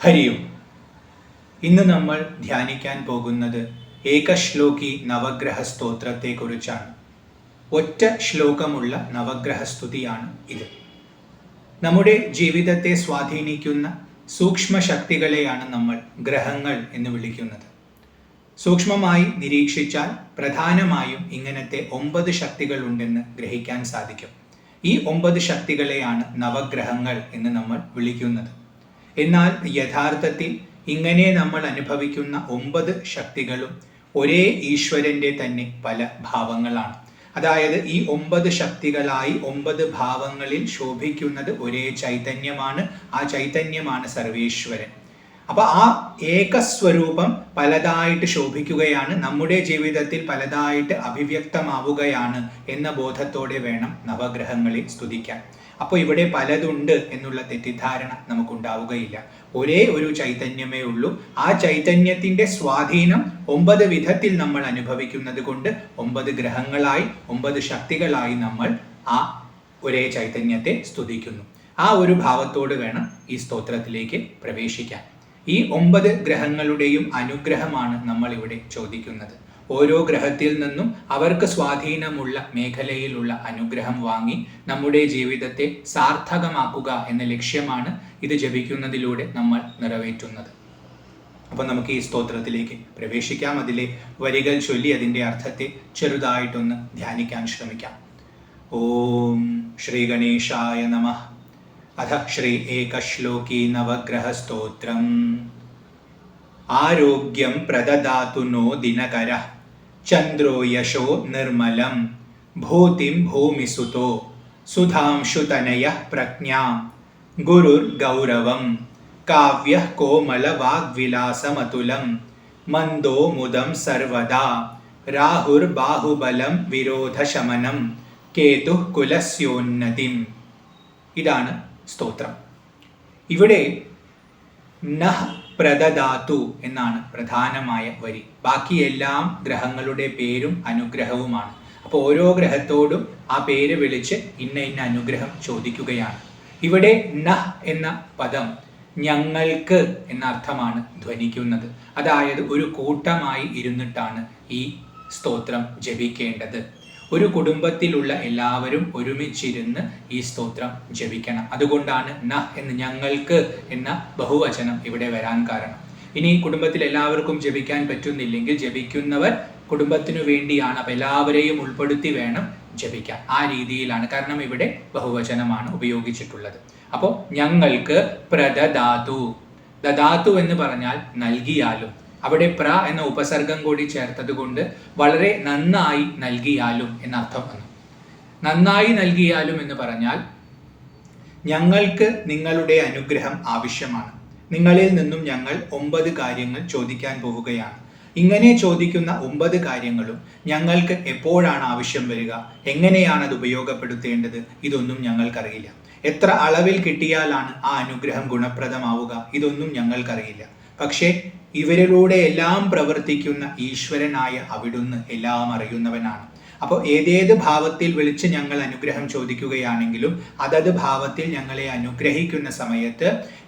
ഹരി ഓം. ഇന്ന് നമ്മൾ ധ്യാനിക്കാൻ പോകുന്നത് ഏകശ്ലോകി നവഗ്രഹ സ്തോത്രത്തെക്കുറിച്ചാണ്. ഒറ്റ ശ്ലോകമുള്ള നവഗ്രഹസ്തുതിയാണ് ഇത്. നമ്മുടെ ജീവിതത്തെ സ്വാധീനിക്കുന്ന സൂക്ഷ്മ ശക്തികളെയാണ് നമ്മൾ ഗ്രഹങ്ങൾ എന്ന് വിളിക്കുന്നത്. സൂക്ഷ്മമായി നിരീക്ഷിച്ചാൽ പ്രധാനമായും ഇങ്ങനത്തെ 9 ശക്തികൾ ഉണ്ടെന്ന് ഗ്രഹിക്കാൻ സാധിക്കും. ഈ 9 ശക്തികളെയാണ് നവഗ്രഹങ്ങൾ എന്ന് നമ്മൾ വിളിക്കുന്നത്. എന്നാൽ യഥാർത്ഥത്തിൽ ഇങ്ങനെ നമ്മൾ അനുഭവിക്കുന്ന 9 ശക്തികളും ഒരേ ഈശ്വരൻ്റെ തന്നെ പല ഭാവങ്ങളാണ്. അതായത് ഈ 9 ശക്തികളായി 9 ഭാവങ്ങളിൽ ശോഭിക്കുന്നത് ഒരേ ചൈതന്യമാണ്. ആ ചൈതന്യമാണ് സർവേശ്വരൻ. അപ്പൊ ആ ഏകസ്വരൂപം പലതായിട്ട് ശോഭിക്കുകയാണ്, നമ്മുടെ ജീവിതത്തിൽ പലതായിട്ട് അഭിവ്യക്തമാവുകയാണ് എന്ന ബോധത്തോടെ വേണം നവഗ്രഹങ്ങളെ സ്തുതിക്കാൻ. അപ്പോൾ ഇവിടെ പലതുണ്ട് എന്നുള്ള തെറ്റിദ്ധാരണ നമുക്കുണ്ടാവുകയില്ല. ഒരേ ഒരു ചൈതന്യമേ ഉള്ളൂ. ആ ചൈതന്യത്തിന്റെ സ്വാധീനം 9 വിധത്തിൽ നമ്മൾ അനുഭവിക്കുന്നത് കൊണ്ട് 9 ഗ്രഹങ്ങളായി 9 ശക്തികളായി നമ്മൾ ആ ഒരേ ചൈതന്യത്തെ സ്തുതിക്കുന്നു. ആ ഒരു ഭാവത്തോട് വേണം ഈ സ്തോത്രത്തിലേക്ക് പ്രവേശിക്കാൻ. ഈ 9 ഗ്രഹങ്ങളുടെയും അനുഗ്രഹമാണ് നമ്മൾ ഇവിടെ ചോദിക്കുന്നത്. ഓരോ ഗ്രഹത്തിൽ നിന്നും അവർക്ക് സ്വാധീനമുള്ള മേഖലയിലുള്ള അനുഗ്രഹം വാങ്ങി നമ്മുടെ ജീവിതത്തെ സാർത്ഥകമാക്കുക എന്ന ലക്ഷ്യമാണ് ഇത് ജപിക്കുന്നതിലൂടെ നമ്മൾ നിറവേറ്റുന്നത്. അപ്പോൾ നമുക്ക് ഈ സ്തോത്രത്തിലേക്ക് പ്രവേശിക്കാം. അതിലെ വരികൾ ചൊല്ലി അതിൻ്റെ അർത്ഥത്തെ ചെറുതായിട്ടൊന്ന് ധ്യാനിക്കാൻ ശ്രമിക്കാം. ഓം ശ്രീ ഗണേശായ നമഃ. അഥ ശ്രീ ഏകശ്ലോകി നവഗ്രഹ സ്തോത്രം. ആരോഗ്യം പ്രദദാതു നോ ദിനകരഃ ചന്ദ്രോ യശോ നിർമ്മലം ഭൂതിം ഭൂമിസുതോ സുധാംശുതനയഃ പ്രജ്ഞാം ഗുരുർ ഗൗരവം കാവ്യഃ കോമലവാഗ്വിലാസമതുലം മന്ദോ മുദം സർവദാ രാഹുർ ബാഹുബലം വിരോധശമനം കേതുഃ കുലസ്യോന്നതിം. ഇതാണ് സ്തോത്രം. ഇവിടെ നഹ് പ്രദദാതു എന്നാണ് പ്രധാനമായ വരി. ബാക്കിയെല്ലാം ഗ്രഹങ്ങളുടെ പേരും അനുഗ്രഹവുമാണ്. അപ്പോൾ ഓരോ ഗ്രഹത്തോടും ആ പേര് വിളിച്ച് ഇന്ന ഇന്ന അനുഗ്രഹം ചോദിക്കുകയാണ്. ഇവിടെ നഹ് എന്ന പദം ഞങ്ങൾക്ക് എന്ന അർത്ഥമാണ് ധ്വനിക്കുന്നത്. അതായത് ഒരു കൂട്ടമായി ഇരുന്നിട്ടാണ് ഈ സ്തോത്രം ജപിക്കേണ്ടത്. ഒരു കുടുംബത്തിലുള്ള എല്ലാവരും ഒരുമിച്ചിരുന്ന് ഈ സ്തോത്രം ജപിക്കണം. അതുകൊണ്ടാണ് നഹ് എന്ന് ഞങ്ങൾക്ക് എന്ന ബഹുവചനം ഇവിടെ വരാൻ കാരണം. ഇനി കുടുംബത്തിൽ എല്ലാവർക്കും ജപിക്കാൻ പറ്റുന്നില്ലെങ്കിൽ ജപിക്കുന്നവർ കുടുംബത്തിനു വേണ്ടിയാണ്. അപ്പം എല്ലാവരെയും ഉൾപ്പെടുത്തി വേണം ജപിക്കാൻ. ആ രീതിയിലാണ്, കാരണം ഇവിടെ ബഹുവചനമാണ് ഉപയോഗിച്ചിട്ടുള്ളത്. അപ്പോൾ ഞങ്ങൾക്ക് പ്രദദാതു. ദദാതു എന്ന് പറഞ്ഞാൽ നൽകിയാലും. അവിടെ പ്ര എന്ന ഉപസർഗം കൂടി ചേർത്തത് കൊണ്ട് വളരെ നന്നായി നൽകിയാലും എന്നർത്ഥം വന്നു. നന്നായി നൽകിയാലും എന്ന് പറഞ്ഞാൽ ഞങ്ങൾക്ക് നിങ്ങളുടെ അനുഗ്രഹം ആവശ്യമാണ്. നിങ്ങളിൽ നിന്നും ഞങ്ങൾ 9 കാര്യങ്ങൾ ചോദിക്കാൻ പോവുകയാണ്. ഇങ്ങനെ ചോദിക്കുന്ന 9 കാര്യങ്ങളും ഞങ്ങൾക്ക് എപ്പോഴാണ് ആവശ്യം വരിക, എങ്ങനെയാണ് അത് ഉപയോഗപ്പെടുത്തേണ്ടത്, ഇതൊന്നും ഞങ്ങൾക്കറിയില്ല. എത്ര അളവിൽ കിട്ടിയാലാണ് ആ അനുഗ്രഹം ഗുണപ്രദമാവുക, ഇതൊന്നും ഞങ്ങൾക്കറിയില്ല. പക്ഷേ ഇവരിലൂടെ എല്ലാം പ്രവർത്തിക്കുന്ന ഈശ്വരനായ അവിടുന്ന് എല്ലാം അറിയുന്നവനാണ്. അപ്പോൾ ഏതേത് ഭാവത്തിൽ വിളിച്ച് ഞങ്ങൾ അനുഗ്രഹം ചോദിക്കുകയാണെങ്കിലും അതത് ഭാവത്തിൽ ഞങ്ങളെ അനുഗ്രഹിക്കുന്ന സമയത്ത്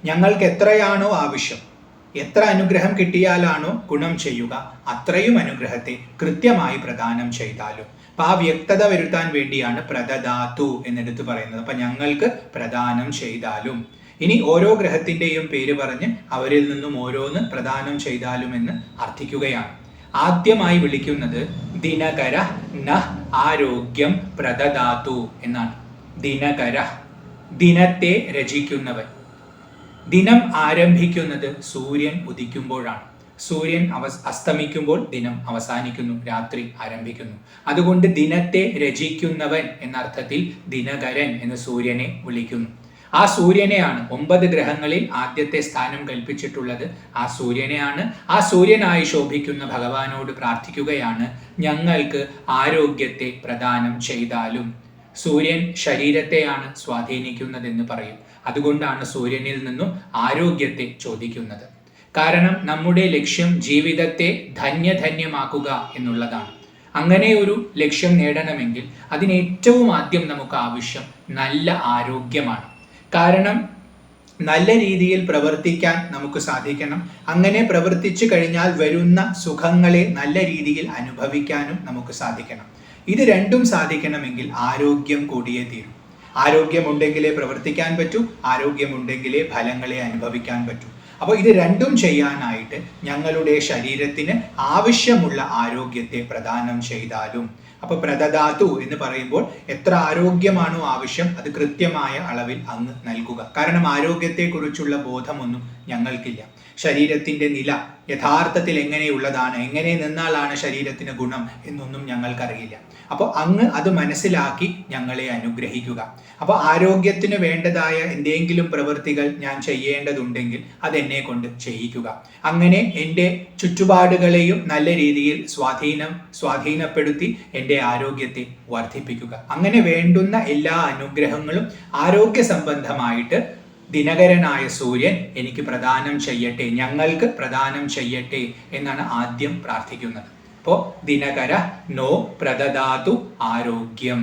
ഞങ്ങൾക്ക് എത്രയാണോ ആവശ്യം, എത്ര അനുഗ്രഹം കിട്ടിയാലാണോ ഗുണം ചെയ്യുക, അത്രയും അനുഗ്രഹത്തെ കൃത്യമായി പ്രദാനം ചെയ്താലും. അപ്പം ആ വ്യക്തത വരുത്താൻ വേണ്ടിയാണ് പ്രദദാതു എന്നെടുത്ത് പറയുന്നത്. അപ്പം ഞങ്ങൾക്ക് പ്രദാനം ചെയ്താലും. ഇനി ഓരോ ഗ്രഹത്തിൻ്റെയും പേര് പറഞ്ഞ് അവരിൽ നിന്നും ഓരോന്ന് പ്രദാനം ചെയ്താലും എന്ന് അർത്ഥിക്കുകയാണ്. ആദ്യമായി വിളിക്കുന്നത് ദിനകര നഹ് ആരോഗ്യം പ്രദദാതു എന്നാണ്. ദിനകര, ദിനത്തെ രചിക്കുന്നവൻ. ദിനം ആരംഭിക്കുന്നത് സൂര്യൻ ഉദിക്കുമ്പോഴാണ്. സൂര്യൻ അസ്തമിക്കുമ്പോൾ ദിനം അവസാനിക്കുന്നു, രാത്രി ആരംഭിക്കുന്നു. അതുകൊണ്ട് ദിനത്തെ രചിക്കുന്നവൻ എന്ന അർത്ഥത്തിൽ ദിനകരൻ എന്ന് സൂര്യനെ വിളിക്കുന്നു. ആ സൂര്യനെയാണ് 9 ഗ്രഹങ്ങളിൽ ആദ്യത്തെ സ്ഥാനം കൽപ്പിച്ചിട്ടുള്ളത്. ആ സൂര്യനെയാണ്. ആ സൂര്യനായി ശോഭിക്കുന്ന ഭഗവാനോട് പ്രാർത്ഥിക്കുകയാണ് ഞങ്ങൾക്ക് ആരോഗ്യത്തെ പ്രദാനം ചെയ്താലും. സൂര്യൻ ശരീരത്തെയാണ് സ്വാധീനിക്കുന്നതെന്ന് പറയും. അതുകൊണ്ടാണ് സൂര്യനിൽ നിന്നും ആരോഗ്യത്തെ ചോദിക്കുന്നത്. കാരണം നമ്മുടെ ലക്ഷ്യം ജീവിതത്തെ ധന്യധന്യമാക്കുക എന്നുള്ളതാണ്. അങ്ങനെ ഒരു ലക്ഷ്യം നേടണമെങ്കിൽ അതിന് ഏറ്റവും ആദ്യം നമുക്ക് ആവശ്യം നല്ല ആരോഗ്യമാണ്. കാരണം നല്ല രീതിയിൽ പ്രവർത്തിക്കാൻ നമുക്ക് സാധിക്കണം. അങ്ങനെ പ്രവർത്തിച്ചു കഴിഞ്ഞാൽ വരുന്ന സുഖങ്ങളെ നല്ല രീതിയിൽ അനുഭവിക്കാനും നമുക്ക് സാധിക്കണം. ഇത് രണ്ടും സാധിക്കണമെങ്കിൽ ആരോഗ്യം കൂടിയേ തീരും. ആരോഗ്യമുണ്ടെങ്കിലേ പ്രവർത്തിക്കാൻ പറ്റൂ, ആരോഗ്യമുണ്ടെങ്കിലേ ഫലങ്ങളെ അനുഭവിക്കാൻ പറ്റൂ. അപ്പോൾ ഇത് രണ്ടും ചെയ്യാനായിട്ട് ഞങ്ങളുടെ ശരീരത്തിന് ആവശ്യമുള്ള ആരോഗ്യത്തെ പ്രദാനം ചെയ്താലും, അപ്പോൾ പ്രദദാതു എന്ന് പറയുമ്പോൾ എത്ര ആരോഗ്യമാണോ ആവശ്യം അത് കൃത്യമായ അളവിൽ അങ്ങ് നൽകുക. കാരണം ആരോഗ്യത്തെക്കുറിച്ചുള്ള ബോധമൊന്നും ഞങ്ങൾക്കില്ല. ശരീരത്തിന്റെ നില യഥാർത്ഥത്തിൽ എങ്ങനെയുള്ളതാണ്, എങ്ങനെ നിന്നാലാണ് ശരീരത്തിന് ഗുണം എന്നൊന്നും ഞങ്ങൾക്കറിയില്ല. അപ്പോൾ അങ്ങ് അത് മനസ്സിലാക്കി ഞങ്ങളെ അനുഗ്രഹിക്കുക. അപ്പോൾ ആരോഗ്യത്തിന് വേണ്ടതായ എന്തെങ്കിലും പ്രവൃത്തികൾ ഞാൻ ചെയ്യേണ്ടതുണ്ടെങ്കിൽ അതെന്നെ കൊണ്ട് ചെയ്യിക്കുക. അങ്ങനെ എൻ്റെ ചുറ്റുപാടുകളെയും നല്ല രീതിയിൽ സ്വാധീനപ്പെടുത്തി എൻ്റെ ആരോഗ്യത്തെ വർദ്ധിപ്പിക്കുക. അങ്ങനെ വേണ്ടുന്ന എല്ലാ അനുഗ്രഹങ്ങളും ആരോഗ്യ സംബന്ധമായിട്ട് ദിനകരനായ സൂര്യൻ എനിക്ക് പ്രദാനം ചെയ്യട്ടെ, ഞങ്ങൾക്ക് പ്രദാനം ചെയ്യട്ടെ എന്നാണ് ആദ്യം പ്രാർത്ഥിക്കുന്നത്. അപ്പോൾ ദിനകര നോ പ്രദദാതു ആരോഗ്യം.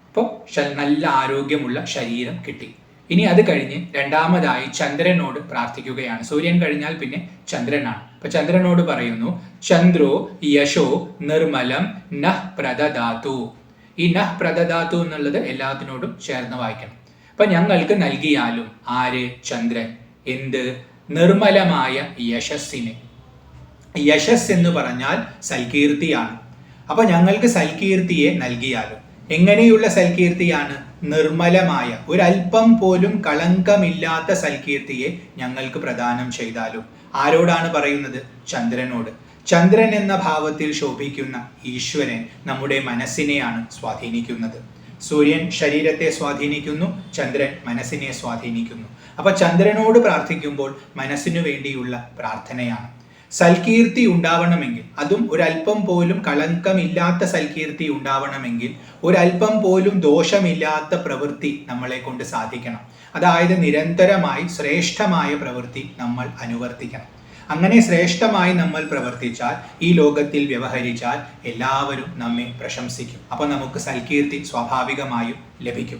അപ്പോൾ നല്ല ആരോഗ്യമുള്ള ശരീരം കിട്ടി. ഇനി അത് കഴിഞ്ഞ് രണ്ടാമതായി ചന്ദ്രനോട് പ്രാർത്ഥിക്കുകയാണ്. സൂര്യൻ കഴിഞ്ഞാൽ പിന്നെ ചന്ദ്രനാണ്. അപ്പൊ ചന്ദ്രനോട് പറയുന്നു, ചന്ദ്രോ യശോ നിർമ്മലം നഹ് പ്രദദാതു. ഈ നഹ് പ്രദദാതു എന്നുള്ളത് എല്ലാത്തിനോടും ചേർന്ന് വായിക്കണം. അപ്പൊ ഞങ്ങൾക്ക് നൽകിയാലും ആര്? ചന്ദ്രൻ. എന്ത്? നിർമ്മലമായ യശസ്സിനെ. യശസ് എന്ന് പറഞ്ഞാൽ സൽകീർത്തിയാണ്. അപ്പൊ ഞങ്ങൾക്ക് സൽകീർത്തിയെ നൽകിയാലും. എങ്ങനെയുള്ള സൽകീർത്തിയാണ്? നിർമ്മലമായ, ഒരല്പം പോലും കളങ്കമില്ലാത്ത സൽകീർത്തിയെ ഞങ്ങൾക്ക് പ്രദാനം ചെയ്താലും. ആരോടാണ് പറയുന്നത്? ചന്ദ്രനോട്. ചന്ദ്രൻ എന്ന ഭാവത്തിൽ ശോഭിക്കുന്ന ഈശ്വരൻ നമ്മുടെ മനസ്സിനെയാണ് സ്വാധീനിക്കുന്നത്. സൂര്യൻ ശരീരത്തെ സ്വാധീനിക്കുന്നു, ചന്ദ്രൻ മനസ്സിനെ സ്വാധീനിക്കുന്നു. അപ്പൊ ചന്ദ്രനോട് പ്രാർത്ഥിക്കുമ്പോൾ മനസ്സിനു വേണ്ടിയുള്ള പ്രാർത്ഥനയാണ്. സൽകീർത്തി ഉണ്ടാവണമെങ്കിൽ, അതും ഒരല്പം പോലും കളങ്കമില്ലാത്ത സൽകീർത്തി ഉണ്ടാവണമെങ്കിൽ ഒരല്പം പോലും ദോഷമില്ലാത്ത പ്രവൃത്തി നമ്മളെ കൊണ്ട് സാധിക്കണം. അതായത് നിരന്തരമായി ശ്രേഷ്ഠമായ പ്രവൃത്തി നമ്മൾ അനുവർത്തിക്കണം. അങ്ങനെ ശ്രേഷ്ഠമായി നമ്മൾ പ്രവർത്തിച്ചാൽ, ഈ ലോകത്തിൽ വ്യവഹരിച്ചാൽ എല്ലാവരും നമ്മെ പ്രശംസിക്കും. അപ്പോൾ നമുക്ക് സൽകീർത്തി സ്വാഭാവികമായും ലഭിക്കും.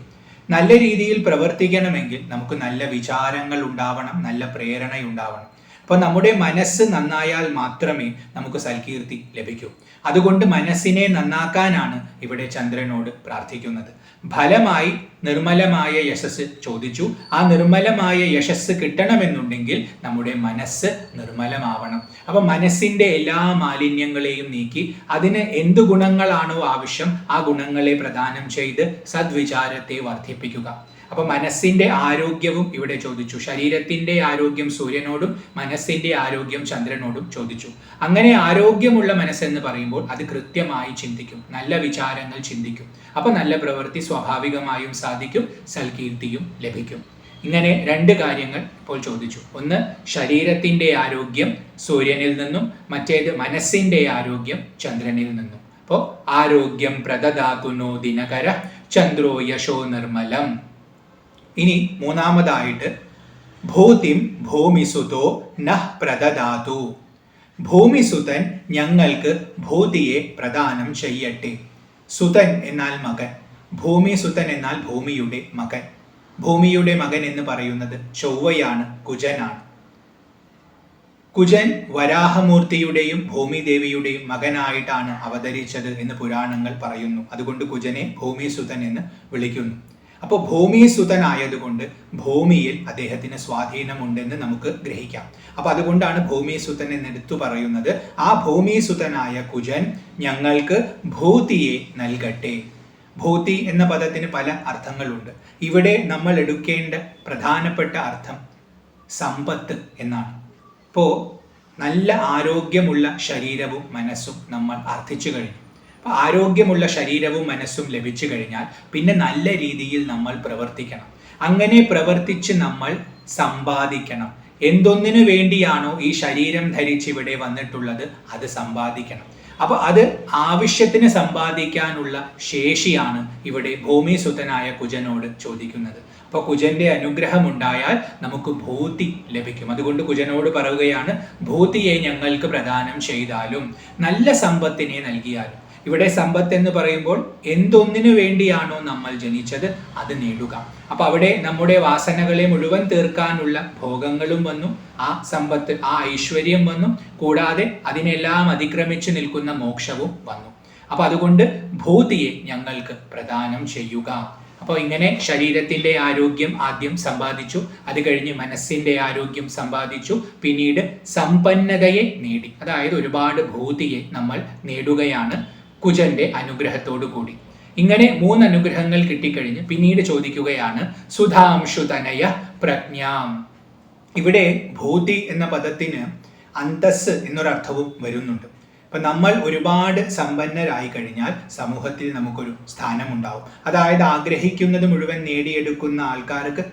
നല്ല രീതിയിൽ പ്രവർത്തിക്കണമെങ്കിൽ നമുക്ക് നല്ല വിചാരങ്ങൾ ഉണ്ടാവണം, നല്ല പ്രേരണയുണ്ടാവണം. അപ്പോൾ നമ്മുടെ മനസ്സ് നന്നായാൽ മാത്രമേ നമുക്ക് സൽകീർത്തി ലഭിക്കൂ. അതുകൊണ്ട് മനസ്സിനെ നന്നാക്കാനാണ് ഇവിടെ ചന്ദ്രനോട് പ്രാർത്ഥിക്കുന്നത്. ഫലമായി നിർമ്മലമായ യശസ് ചോദിച്ചു. ആ നിർമ്മലമായ യശസ് കിട്ടണമെന്നുണ്ടെങ്കിൽ നമ്മുടെ മനസ്സ് നിർമ്മലമാവണം. അപ്പൊ മനസ്സിന്റെ എല്ലാ മാലിന്യങ്ങളെയും നീക്കി അതിന് എന്തു ഗുണങ്ങളാണോ ആവശ്യം ആ ഗുണങ്ങളെ പ്രദാനം ചെയ്ത് സദ്വിചാരത്തെ വർദ്ധിപ്പിക്കുക. അപ്പൊ മനസ്സിന്റെ ആരോഗ്യവും ഇവിടെ ചോദിച്ചു. ശരീരത്തിന്റെ ആരോഗ്യം സൂര്യനോടും മനസ്സിന്റെ ആരോഗ്യം ചന്ദ്രനോടും ചോദിച്ചു. അങ്ങനെ ആരോഗ്യമുള്ള മനസ്സെന്ന് പറയുമ്പോൾ അത് കൃത്യമായി ചിന്തിക്കും, നല്ല വിചാരങ്ങൾ ചിന്തിക്കും. അപ്പൊ നല്ല പ്രവൃത്തി സ്വാഭാവികമായും സാധിക്കും, സൽകീർത്തിയും ലഭിക്കും. ഇങ്ങനെ രണ്ട് കാര്യങ്ങൾ ഇപ്പോൾ ചോദിച്ചു. ഒന്ന് ശരീരത്തിന്റെ ആരോഗ്യം സൂര്യനിൽ നിന്നും, മറ്റേത് മനസ്സിന്റെ ആരോഗ്യം ചന്ദ്രനിൽ നിന്നും. അപ്പോൾ ആരോഗ്യം പ്രദദാതുനോ ദിനകര ചന്ദ്രോ യശോ നിർമ്മലം. ഇനി മൂന്നാമതായിട്ട് ഭൂതിം ഭൂമിസുതോ നഹ് പ്രദദാതു. ഭൂമിസുതൻ ഞങ്ങൾക്ക് ഭൂതിയെ പ്രദാനം ചെയ്യട്ടെ. സുതൻ എന്നാൽ മകൻ, ഭൂമിസുതൻ എന്നാൽ ഭൂമിയുടെ മകൻ. ഭൂമിയുടെ മകൻ എന്ന് പറയുന്നത് ചൊവ്വയാണ്, കുജനാണ്. കുജൻ വരാഹമൂർത്തിയുടെയും ഭൂമിദേവിയുടെയും മകനായിട്ടാണ് അവതരിച്ചത് എന്ന് പുരാണങ്ങൾ പറയുന്നു. അതുകൊണ്ട് കുജനെ ഭൂമിസുതൻ എന്ന് വിളിക്കുന്നു. അപ്പോൾ ഭൂമിസുതനായതുകൊണ്ട് ഭൂമിയിൽ അദ്ദേഹത്തിന് സ്വാധീനമുണ്ടെന്ന് നമുക്ക് ഗ്രഹിക്കാം. അപ്പൊ അതുകൊണ്ടാണ് ഭൂമിസുതൻ എന്നെടുത്തു പറയുന്നത്. ആ ഭൂമിസുതനായ കുജൻ ഞങ്ങൾക്ക് ഭൂതിയെ നൽകട്ടെ. ഭൂതി എന്ന പദത്തിന് പല അർത്ഥങ്ങളുണ്ട്. ഇവിടെ നമ്മൾ എടുക്കേണ്ട പ്രധാനപ്പെട്ട അർത്ഥം സമ്പത്ത് എന്നാണ്. ഇപ്പോൾ നല്ല ആരോഗ്യമുള്ള ശരീരവും മനസ്സും നമ്മൾ അർത്ഥിച്ചു കഴിഞ്ഞു. അപ്പോൾ ആരോഗ്യമുള്ള ശരീരവും മനസ്സും ലഭിച്ചു കഴിഞ്ഞാൽ പിന്നെ നല്ല രീതിയിൽ നമ്മൾ പ്രവർത്തിക്കണം. അങ്ങനെ പ്രവർത്തിച്ച് നമ്മൾ സമ്പാദിക്കണം. എന്തൊന്നിനു വേണ്ടിയാണോ ഈ ശരീരം ധരിച്ച് ഇവിടെ വന്നിട്ടുള്ളത് അത് സമ്പാദിക്കണം. അപ്പൊ അത് ആവശ്യത്തിന് സമ്പാദിക്കാനുള്ള ശേഷിയാണ് ഇവിടെ ഭൂമിസുതനായ കുജനോട് ചോദിക്കുന്നത്. അപ്പൊ കുജന്റെ അനുഗ്രഹം ഉണ്ടായാൽ നമുക്ക് ഭൂതി ലഭിക്കും. അതുകൊണ്ട് കുജനോട് പറയുകയാണ്, ഭൂതിയെ ഞങ്ങൾക്ക് പ്രദാനം ചെയ്താലും നല്ല സമ്പത്തിനെ നൽകിയാലും. ഇവിടെ സമ്പത്ത് എന്ന് പറയുമ്പോൾ എന്തൊന്നിനു വേണ്ടിയാണോ നമ്മൾ ജനിച്ചത് അത് നേടുക. അപ്പൊ അവിടെ നമ്മുടെ വാസനകളെ മുഴുവൻ തീർക്കാനുള്ള ഭോഗങ്ങളും വന്നു, ആ സമ്പത്ത്, ആ ഐശ്വര്യം വന്നു, കൂടാതെ അതിനെല്ലാം അതിക്രമിച്ചു നിൽക്കുന്ന മോക്ഷവും വന്നു. അപ്പൊ അതുകൊണ്ട് ഭൂതിയെ ഞങ്ങൾക്ക് പ്രദാനം ചെയ്യുക. അപ്പോൾ ഇങ്ങനെ ശരീരത്തിന്റെ ആരോഗ്യം ആദ്യം സമ്പാദിച്ചു, അത് കഴിഞ്ഞ് മനസ്സിന്റെ ആരോഗ്യം സമ്പാദിച്ചു, പിന്നീട് സമ്പന്നതയെ നേടി. അതായത് ഒരുപാട് ഭൂതിയെ നമ്മൾ നേടുകയാണ് കുജന്റെ അനുഗ്രഹത്തോടു കൂടി. ഇങ്ങനെ 3 അനുഗ്രഹങ്ങൾ കിട്ടിക്കഴിഞ്ഞ് പിന്നീട് ചോദിക്കുകയാണ് സുധാംശു തനയ പ്രജ്ഞാം. ഇവിടെ ഭൂതി എന്ന പദത്തിന് അന്തസ് എന്നൊരർത്ഥവും വരുന്നുണ്ട്. അപ്പൊ നമ്മൾ ഒരുപാട് സമ്പന്നരായി കഴിഞ്ഞാൽ സമൂഹത്തിൽ നമുക്കൊരു സ്ഥാനമുണ്ടാവും. അതായത് ആഗ്രഹിക്കുന്നത് മുഴുവൻ നേടിയെടുക്കുന്ന ആൾക്കാർക്ക്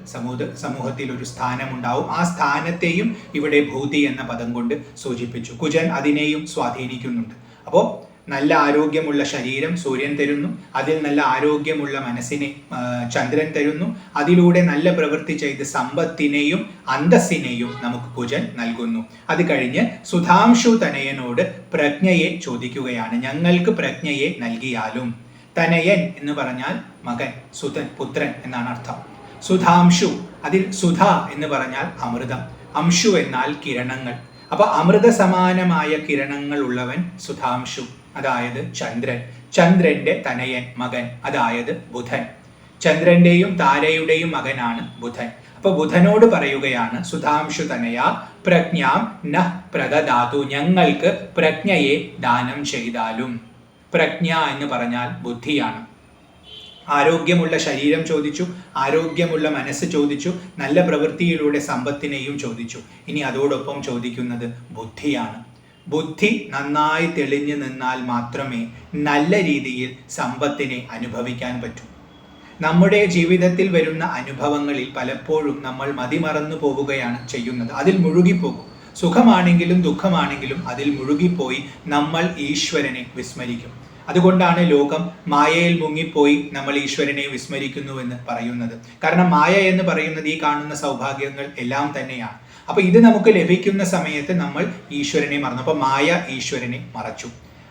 സമൂഹത്തിൽ ഒരു സ്ഥാനമുണ്ടാവും. ആ സ്ഥാനത്തെയും ഇവിടെ ഭൂതി എന്ന പദം കൊണ്ട് സൂചിപ്പിച്ചു. കുജൻ അതിനെയും സ്വാധീനിക്കുന്നുണ്ട്. അപ്പോൾ നല്ല ആരോഗ്യമുള്ള ശരീരം സൂര്യൻ തരുന്നു, അതിൽ നല്ല ആരോഗ്യമുള്ള മനസ്സിനെ ചന്ദ്രൻ തരുന്നു, അതിലൂടെ നല്ല പ്രവൃത്തി ചെയ്ത് സമ്പത്തിനെയും അന്തസ്സിനെയും നമുക്ക് കുജൻ നൽകുന്നു. അത് കഴിഞ്ഞ് സുധാംശു തനയനോട് പ്രജ്ഞയെ ചോദിക്കുകയാണ്, ഞങ്ങൾക്ക് പ്രജ്ഞയെ നൽകിയാലും. തനയൻ എന്ന് പറഞ്ഞാൽ മകൻ, സുതൻ, പുത്രൻ എന്നാണ് അർത്ഥം. സുധാംശു, അതിൽ സുധ എന്ന് പറഞ്ഞാൽ അമൃതം, അംശു എന്നാൽ കിരണങ്ങൾ. അപ്പൊ അമൃത സമാനമായ കിരണങ്ങൾ ഉള്ളവൻ സുധാംശു, അതായത് ചന്ദ്രൻ. ചന്ദ്രന്റെ തനയൻ, മകൻ, അതായത് ബുധൻ. ചന്ദ്രന്റെയും താരയുടെയും മകനാണ് ബുധൻ. അപ്പൊ ബുധനോട് പറയുകയാണ് സുധാംശു തനയ പ്രജ്ഞാം ന പ്രദദാതു, ഞങ്ങൾക്ക് പ്രജ്ഞയെ ദാനം ചെയ്താലും. പ്രജ്ഞ എന്ന് പറഞ്ഞാൽ ബുദ്ധിയാണ്. ആരോഗ്യമുള്ള ശരീരം ചോദിച്ചു, ആരോഗ്യമുള്ള മനസ്സ് ചോദിച്ചു, നല്ല പ്രവൃത്തിയിലൂടെ സമ്പത്തിനെയും ചോദിച്ചു. ഇനി അതോടൊപ്പം ചോദിക്കുന്നത് ബുദ്ധിയാണ്. ബുദ്ധി നന്നായി തെളിഞ്ഞു നിന്നാൽ മാത്രമേ നല്ല രീതിയിൽ സമ്പത്തിനെ അനുഭവിക്കാൻ പറ്റൂ. നമ്മുടെ ജീവിതത്തിൽ വരുന്ന അനുഭവങ്ങളിൽ പലപ്പോഴും നമ്മൾ മതിമറന്നു പോവുകയാണ് ചെയ്യുന്നത്. അതിൽ മുഴുകിപ്പോകും. സുഖമാണെങ്കിലും ദുഃഖമാണെങ്കിലും അതിൽ മുഴുകിപ്പോയി നമ്മൾ ഈശ്വരനെ വിസ്മരിക്കും. അതുകൊണ്ടാണ് ലോകം മായയിൽ മുങ്ങിപ്പോയി നമ്മൾ ഈശ്വരനെ വിസ്മരിക്കുന്നുവെന്ന് പറയുന്നത്. കാരണം മായ എന്ന് പറയുന്നത് ഈ കാണുന്ന സൗഭാഗ്യങ്ങൾ എല്ലാം തന്നെയാണ്. അപ്പൊ ഇത് നമുക്ക് ലഭിക്കുന്ന സമയത്ത് നമ്മൾ ഈശ്വരനെ മറന്നു. അപ്പൊ മായ ഈശ്വരനെ മറച്ചു.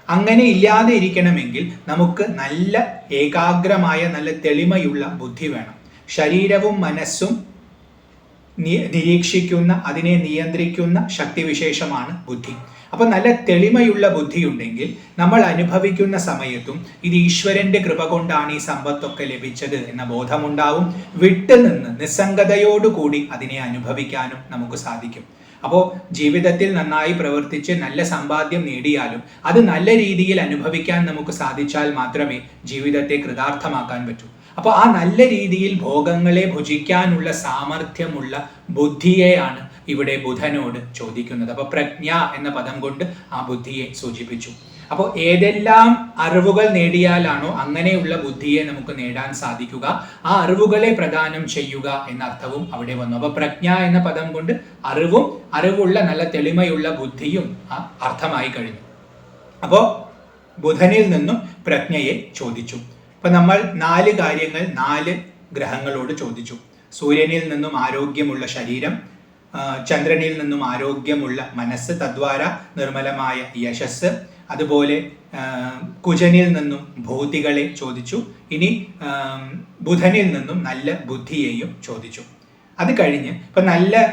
അങ്ങനെ ഇല്ലാതെ ഇരിക്കണമെങ്കിൽ നമുക്ക് നല്ല ഏകാഗ്രമായ, നല്ല തെളിമയുള്ള ബുദ്ധി വേണം. ശരീരവും മനസ്സും നിരീക്ഷിക്കുന്ന, അതിനെ നിയന്ത്രിക്കുന്ന ശക്തിവിശേഷമാണ് ബുദ്ധി. അപ്പൊ നല്ല തെളിമയുള്ള ബുദ്ധിയുണ്ടെങ്കിൽ നമ്മൾ അനുഭവിക്കുന്ന സമയത്തും ഇത് ഈശ്വരന്റെ കൃപ കൊണ്ടാണ് ഈ സമ്പത്തൊക്കെ ലഭിച്ചത് എന്ന ബോധമുണ്ടാവും. വിട്ടുനിന്ന് നിസ്സംഗതയോടുകൂടി അതിനെ അനുഭവിക്കാനും നമുക്ക് സാധിക്കും. അപ്പോൾ ജീവിതത്തിൽ നന്നായി പ്രവർത്തിച്ച് നല്ല സമ്പാദ്യം നേടിയാലും അത് നല്ല രീതിയിൽ അനുഭവിക്കാൻ നമുക്ക് സാധിച്ചാൽ മാത്രമേ ജീവിതത്തെ കൃതാർത്ഥമാക്കാൻ പറ്റൂ. അപ്പോൾ ആ നല്ല രീതിയിൽ ഭോഗങ്ങളെ ഭുജിക്കാനുള്ള സാമർഥ്യമുള്ള ബുദ്ധിയെയാണ് ഇവിടെ ബുധനോട് ചോദിക്കുന്നത്. അപ്പോൾ പ്രജ്ഞ എന്ന പദം കൊണ്ട് ആ ബുദ്ധിയെ സൂചിപ്പിച്ചു. അപ്പോൾ ഏതെല്ലാം അറിവുകൾ നേടിയാലാണോ അങ്ങനെയുള്ള ബുദ്ധിയെ നമുക്ക് നേടാൻ സാധിക്കുക, ആ അറിവുകളെ പ്രദാനം ചെയ്യുക എന്ന അർത്ഥവും അവിടെ വന്നു. അപ്പോൾ പ്രജ്ഞ എന്ന പദം കൊണ്ട് അറിവും, അറിവുള്ള നല്ല തെളിമയുള്ള ബുദ്ധിയും അർത്ഥമായി കഴിഞ്ഞു. അപ്പോൾ ബുധനിൽ നിന്നും പ്രജ്ഞയെ ചോദിച്ചു. അപ്പൊ നമ്മൾ 4 കാര്യങ്ങൾ 4 ഗ്രഹങ്ങളോട് ചോദിച്ചു. സൂര്യനിൽ നിന്നും ആരോഗ്യമുള്ള ശരീരം, ചന്ദ്രനിൽ നിന്നും ആരോഗ്യമുള്ള മനസ്സ്, തദ്വാര നിർമ്മലമായ യശസ്, അതുപോലെ കുജനിൽ നിന്നും ഭൂതികളെ ചോദിച്ചു. ഇനി ബുധനിൽ നിന്നും നല്ല ബുദ്ധിയെയും ചോദിച്ചു. അത് കഴിഞ്ഞ് ഇപ്പൊ നല്ല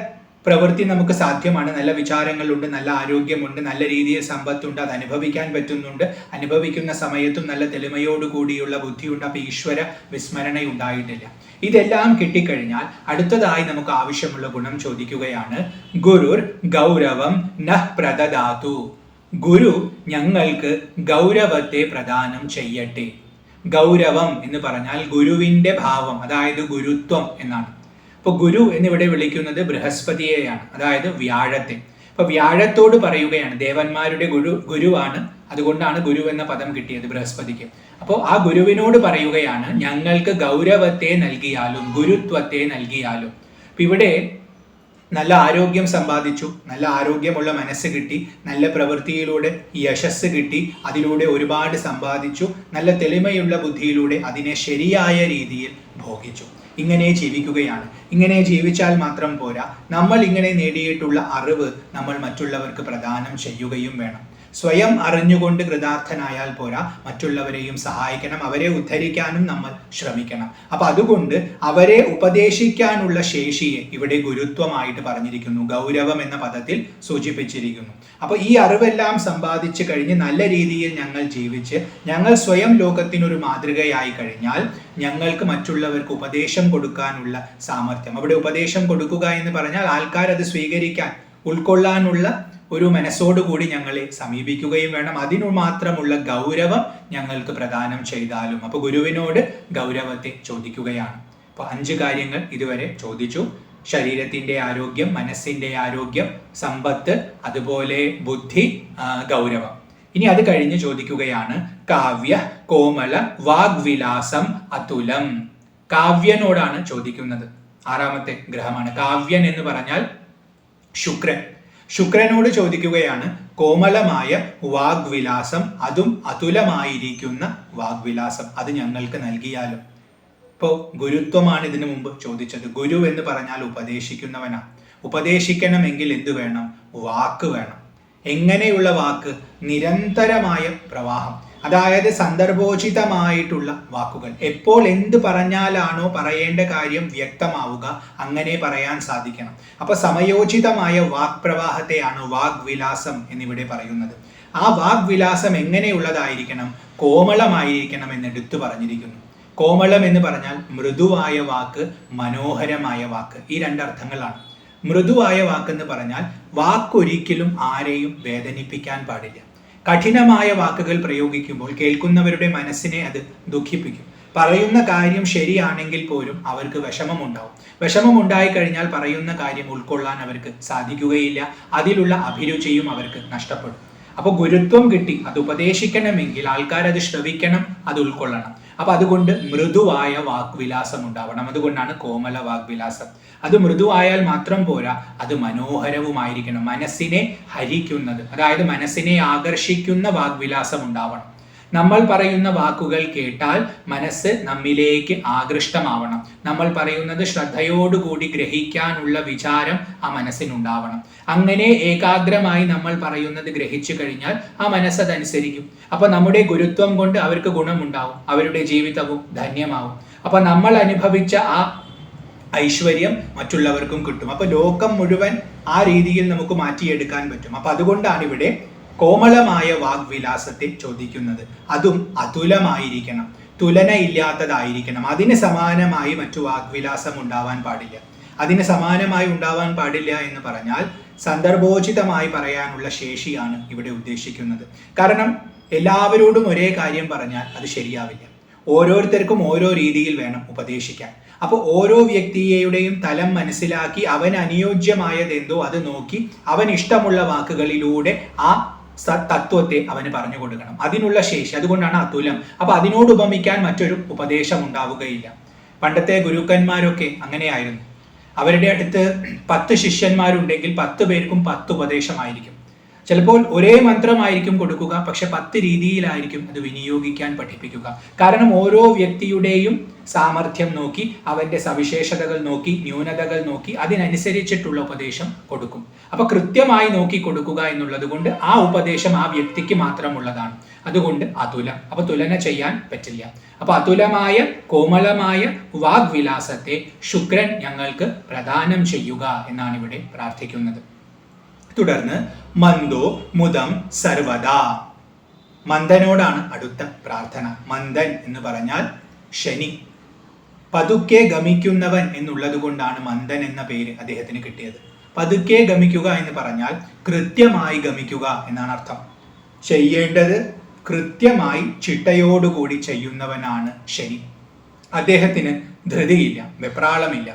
പ്രവൃത്തി നമുക്ക് സാധ്യമാണ്, നല്ല വിചാരങ്ങളുണ്ട്, നല്ല ആരോഗ്യമുണ്ട്, നല്ല രീതിയിൽ സമ്പത്തുണ്ട്, അത് അനുഭവിക്കാൻ പറ്റുന്നുണ്ട്, അനുഭവിക്കുന്ന സമയത്തും നല്ല തെളിമയോടുകൂടിയുള്ള ബുദ്ധിയുണ്ട്. അപ്പൊ ഈശ്വര വിസ്മരണ ഉണ്ടായിട്ടില്ല. ഇതെല്ലാം കിട്ടിക്കഴിഞ്ഞാൽ അടുത്തതായി നമുക്ക് ആവശ്യമുള്ള ഗുണം ചോദിക്കുകയാണ്. ഗുരുർ ഗൗരവം നഃ പ്രദദാതു, ഗുരു ഞങ്ങൾക്ക് ഗൗരവത്തെ പ്രദാനം ചെയ്യട്ടെ. ഗൗരവം എന്ന് പറഞ്ഞാൽ ഗുരുവിന്റെ ഭാവം, അതായത് ഗുരുത്വം എന്നാണ്. അപ്പൊ ഗുരു എന്നിവിടെ വിളിക്കുന്നത് ബൃഹസ്പതിയെയാണ്, അതായത് വ്യാഴത്തെ. അപ്പൊ വ്യാഴത്തോട് പറയുകയാണ്, ദേവന്മാരുടെ ഗുരുവാണ്, അതുകൊണ്ടാണ് ഗുരു എന്ന പദം കിട്ടിയത് ബൃഹസ്പതിക്ക്. അപ്പോൾ ആ ഗുരുവിനോട് പറയുകയാണ്, ഞങ്ങൾക്ക് ഗൗരവത്തെ നൽകിയാലും, ഗുരുത്വത്തെ നൽകിയാലും. അപ്പൊ ഇവിടെ നല്ല ആരോഗ്യം സമ്പാദിച്ചു, നല്ല ആരോഗ്യമുള്ള മനസ്സ് കിട്ടി, നല്ല പ്രവൃത്തിയിലൂടെ യശസ് കിട്ടി, അതിലൂടെ ഒരുപാട് സമ്പാദിച്ചു, നല്ല തെളിമയുള്ള ബുദ്ധിയിലൂടെ അതിനെ ശരിയായ രീതിയിൽ ഭോഗിച്ചു. ഇങ്ങനെ ജീവിക്കുകയാണ്. ഇങ്ങനെ ജീവിച്ചാൽ മാത്രം പോരാ, നമ്മൾ ഇങ്ങനെ നേടിയിട്ടുള്ള അറിവ് നമ്മൾ മറ്റുള്ളവർക്ക് പ്രദാനം ചെയ്യുകയും വേണം. സ്വയം അറിഞ്ഞുകൊണ്ട് കൃതാർത്ഥനായാൽ പോരാ, മറ്റുള്ളവരെയും സഹായിക്കണം, അവരെ ഉദ്ധരിക്കാനും നമ്മൾ ശ്രമിക്കണം. അപ്പൊ അതുകൊണ്ട് അവരെ ഉപദേശിക്കാനുള്ള ശേഷിയെ ഇവിടെ ഗുരുത്വമായിട്ട് പറഞ്ഞിരിക്കുന്നു, ഗൗരവം എന്ന പദത്തിൽ സൂചിപ്പിച്ചിരിക്കുന്നു. അപ്പൊ ഈ അറിവെല്ലാം സമ്പാദിച്ചു കഴിഞ്ഞ് നല്ല രീതിയിൽ ഞങ്ങൾ ജീവിച്ച് ഞങ്ങൾ സ്വയം ലോകത്തിനൊരു മാതൃകയായി കഴിഞ്ഞാൽ ഞങ്ങൾക്ക് മറ്റുള്ളവർക്ക് ഉപദേശം കൊടുക്കാനുള്ള സാമർഥ്യം, അവിടെ ഉപദേശം കൊടുക്കുക എന്ന് പറഞ്ഞാൽ ആൾക്കാരത് സ്വീകരിക്കാൻ ഉൾക്കൊള്ളാനുള്ള ഒരു മനസ്സോടുകൂടി ഞങ്ങളെ സമീപിക്കുകയും വേണം. അതിനു മാത്രമുള്ള ഗൗരവം ഞങ്ങൾക്ക് പ്രദാനം ചെയ്താലും. അപ്പൊ ഗുരുവിനോട് ഗൗരവത്തെ ചോദിക്കുകയാണ്. അപ്പൊ 5 കാര്യങ്ങൾ ഇതുവരെ ചോദിച്ചു. ശരീരത്തിന്റെ ആരോഗ്യം, മനസ്സിന്റെ ആരോഗ്യം, സമ്പത്ത്, അതുപോലെ ബുദ്ധി, ഗൗരവം. ഇനി അത് കഴിഞ്ഞ് ചോദിക്കുകയാണ് കാവ്യ കോമല വാഗ്വിലാസം അതുലം. കാവ്യനോടാണ് ചോദിക്കുന്നത്. 6ാമത്തെ ഗ്രഹമാണ് കാവ്യൻ എന്ന് പറഞ്ഞാൽ ശുക്രൻ. ശുക്രനോട് ചോദിക്കുകയാണ് കോമലമായ വാഗ്വിലാസം, അതും അതുലമായിരിക്കുന്ന വാഗ്വിലാസം അത് ഞങ്ങൾക്ക് നൽകിയാലും. ഇപ്പോൾ ഗുരുത്വമാണ് ഇതിനു മുമ്പ് ചോദിച്ചത്. ഗുരു എന്ന് പറഞ്ഞാൽ ഉപദേശിക്കുന്നവനാണ്. ഉപദേശിക്കണമെങ്കിൽ എന്ത് വേണം? വാക്ക് വേണം. എങ്ങനെയുള്ള വാക്ക്? നിരന്തരമായ പ്രവാഹം, അതായത് സന്ദർഭോചിതമായിട്ടുള്ള വാക്കുകൾ. എപ്പോൾ എന്ത് പറഞ്ഞാലാണോ പറയേണ്ട കാര്യം വ്യക്തമാവുക അങ്ങനെ പറയാൻ സാധിക്കണം. അപ്പൊ സമയോചിതമായ വാക്പ്രവാഹത്തെയാണ് വാഗ്വിലാസം എന്നിവിടെ പറയുന്നത്. ആ വാഗ്വിലാസം എങ്ങനെയുള്ളതായിരിക്കണം? കോമളമായിരിക്കണം എന്ന് എടുത്തു പറഞ്ഞിരിക്കുന്നു. കോമളം എന്ന് പറഞ്ഞാൽ മൃദുവായ വാക്ക്, മനോഹരമായ വാക്ക്. ഈ 2 അർത്ഥങ്ങളാണ്. മൃദുവായ വാക്കെന്ന് പറഞ്ഞാൽ വാക്കൊരിക്കലും ആരെയും വേദനിപ്പിക്കാൻ പാടില്ല. കഠിനമായ വാക്കുകൾ പ്രയോഗിക്കുമ്പോൾ കേൾക്കുന്നവരുടെ മനസ്സിനെ അത് ദുഃഖിപ്പിക്കും. പറയുന്ന കാര്യം ശരിയാണെങ്കിൽ പോലും അവർക്ക് വിഷമമുണ്ടാവും. വിഷമമുണ്ടായി കഴിഞ്ഞാൽ പറയുന്ന കാര്യം ഉൾക്കൊള്ളാൻ അവർക്ക് സാധിക്കുകയില്ല. അതിലുള്ള അഭിരുചിയും അവർക്ക് നഷ്ടപ്പെടും. അപ്പോൾ ഗുരുത്വം കിട്ടി അത് ഉപദേശിക്കണമെങ്കിൽ ആൾക്കാർ അത് ശ്രവിക്കണം, അത് ഉൾക്കൊള്ളണം. അപ്പൊ അതുകൊണ്ട് മൃദുവായ വാഗ്വിലാസം ഉണ്ടാവണം. അതുകൊണ്ടാണ് കോമല വാഗ്വിലാസം. അത് മൃദുവായാൽ മാത്രം പോരാ, അത് മനോഹരവുമായിരിക്കണം, മനസ്സിനെ ഹരിക്കുന്നത്, അതായത് മനസ്സിനെ ആകർഷിക്കുന്ന വാഗ്വിലാസം ഉണ്ടാവണം. നമ്മൾ പറയുന്ന വാക്കുകൾ കേട്ടാൽ മനസ്സ് നമ്മിലേക്ക് ആകൃഷ്ടമാവണം. നമ്മൾ പറയുന്നത് ശ്രദ്ധയോടുകൂടി ഗ്രഹിക്കാനുള്ള വിചാരം ആ മനസ്സിനുണ്ടാവണം. അങ്ങനെ ഏകാഗ്രമായി നമ്മൾ പറയുന്നത് ഗ്രഹിച്ചു കഴിഞ്ഞാൽ ആ മനസ്സ് അതനുസരിക്കും. അപ്പൊ നമ്മുടെ ഗുരുത്വം കൊണ്ട് അവർക്ക് ഗുണമുണ്ടാവും, അവരുടെ ജീവിതവും ധന്യമാവും. അപ്പൊ നമ്മൾ അനുഭവിച്ച ആ ഐശ്വര്യം മറ്റുള്ളവർക്കും കിട്ടും. അപ്പൊ ലോകം മുഴുവൻ ആ രീതിയിൽ നമുക്ക് മാറ്റിയെടുക്കാൻ പറ്റും. അപ്പൊ അതുകൊണ്ടാണ് ഇവിടെ കോമളമായ വാഗ്വിലാസത്തെ ചോദിക്കുന്നത്. അതും അതുലമായിരിക്കണം, തുലന ഇല്ലാത്തതായിരിക്കണം. അതിന് സമാനമായി മറ്റു വാഗ്വിലാസം ഉണ്ടാവാൻ പാടില്ല. അതിന് സമാനമായി ഉണ്ടാവാൻ പാടില്ല എന്ന് പറഞ്ഞാൽ സന്ദർഭോചിതമായി പറയാനുള്ള ശേഷിയാണ് ഇവിടെ ഉദ്ദേശിക്കുന്നത്. കാരണം എല്ലാവരോടും ഒരേ കാര്യം പറഞ്ഞാൽ അത് ശരിയാവില്ല. ഓരോരുത്തർക്കും ഓരോ രീതിയിൽ വേണം ഉപദേശിക്കാൻ. അപ്പോൾ ഓരോ വ്യക്തിയുടെയും തലം മനസ്സിലാക്കി അവൻ അനുയോജ്യമായതെന്തോ അത് നോക്കി അവൻ ഇഷ്ടമുള്ള വാക്കുകളിലൂടെ ആ തത്വത്തെ അവന് പറഞ്ഞു കൊടുക്കണം. അതിനുള്ള ശേഷി, അതുകൊണ്ടാണ് അതുലം. അപ്പൊ അതിനോട് ഉപമിക്കാൻ മറ്റൊരു ഉപദേശം ഉണ്ടാവുകയില്ല. പണ്ടത്തെ ഗുരുക്കന്മാരൊക്കെ അങ്ങനെയായിരുന്നു. അവരുടെ അടുത്ത് 10 ശിഷ്യന്മാരുണ്ടെങ്കിൽ 10 പേർക്കും 10 ഉപദേശമായിരിക്കും. ചിലപ്പോൾ ഒരേ മന്ത്രമായിരിക്കും കൊടുക്കുക, പക്ഷെ 10 രീതിയിലായിരിക്കും അത് വിനിയോഗിക്കാൻ പഠിപ്പിക്കുക. കാരണം ഓരോ വ്യക്തിയുടെയും സാമർഥ്യം നോക്കി, അവന്റെ സവിശേഷതകൾ നോക്കി, ന്യൂനതകൾ നോക്കി അതിനനുസരിച്ചിട്ടുള്ള ഉപദേശം കൊടുക്കും. അപ്പൊ കൃത്യമായി നോക്കി കൊടുക്കുക എന്നുള്ളത് കൊണ്ട് ആ ഉപദേശം ആ വ്യക്തിക്ക് മാത്രമുള്ളതാണ്. അതുകൊണ്ട് അതുലം. അപ്പൊ തുലന ചെയ്യാൻ പറ്റില്ല. അപ്പൊ അതുലമായ കോമളമായ വാഗ്വിലാസത്തെ ശുക്രൻ ഞങ്ങൾക്ക് പ്രദാനം ചെയ്യുക എന്നാണ് ഇവിടെ പ്രാർത്ഥിക്കുന്നത്. തുടർന്ന് മന്ദോ മുദം സർവദാ. മന്ദനോടാണ് അടുത്ത പ്രാർത്ഥന. മന്ദൻ എന്ന് പറഞ്ഞാൽ ശനി. പതുക്കെ ഗമിക്കുന്നവൻ എന്നുള്ളത് കൊണ്ടാണ് മന്ദൻ എന്ന പേര് അദ്ദേഹത്തിന് കിട്ടിയത്. പതുക്കെ ഗമിക്കുക എന്ന് പറഞ്ഞാൽ കൃത്യമായി ഗമിക്കുക എന്നാണ് അർത്ഥം. ചെയ്യേണ്ടത് കൃത്യമായി ചിട്ടയോടുകൂടി ചെയ്യുന്നവനാണ് ശനി. അദ്ദേഹത്തിന് ധൃതിയില്ല, വെപ്രാളമില്ല.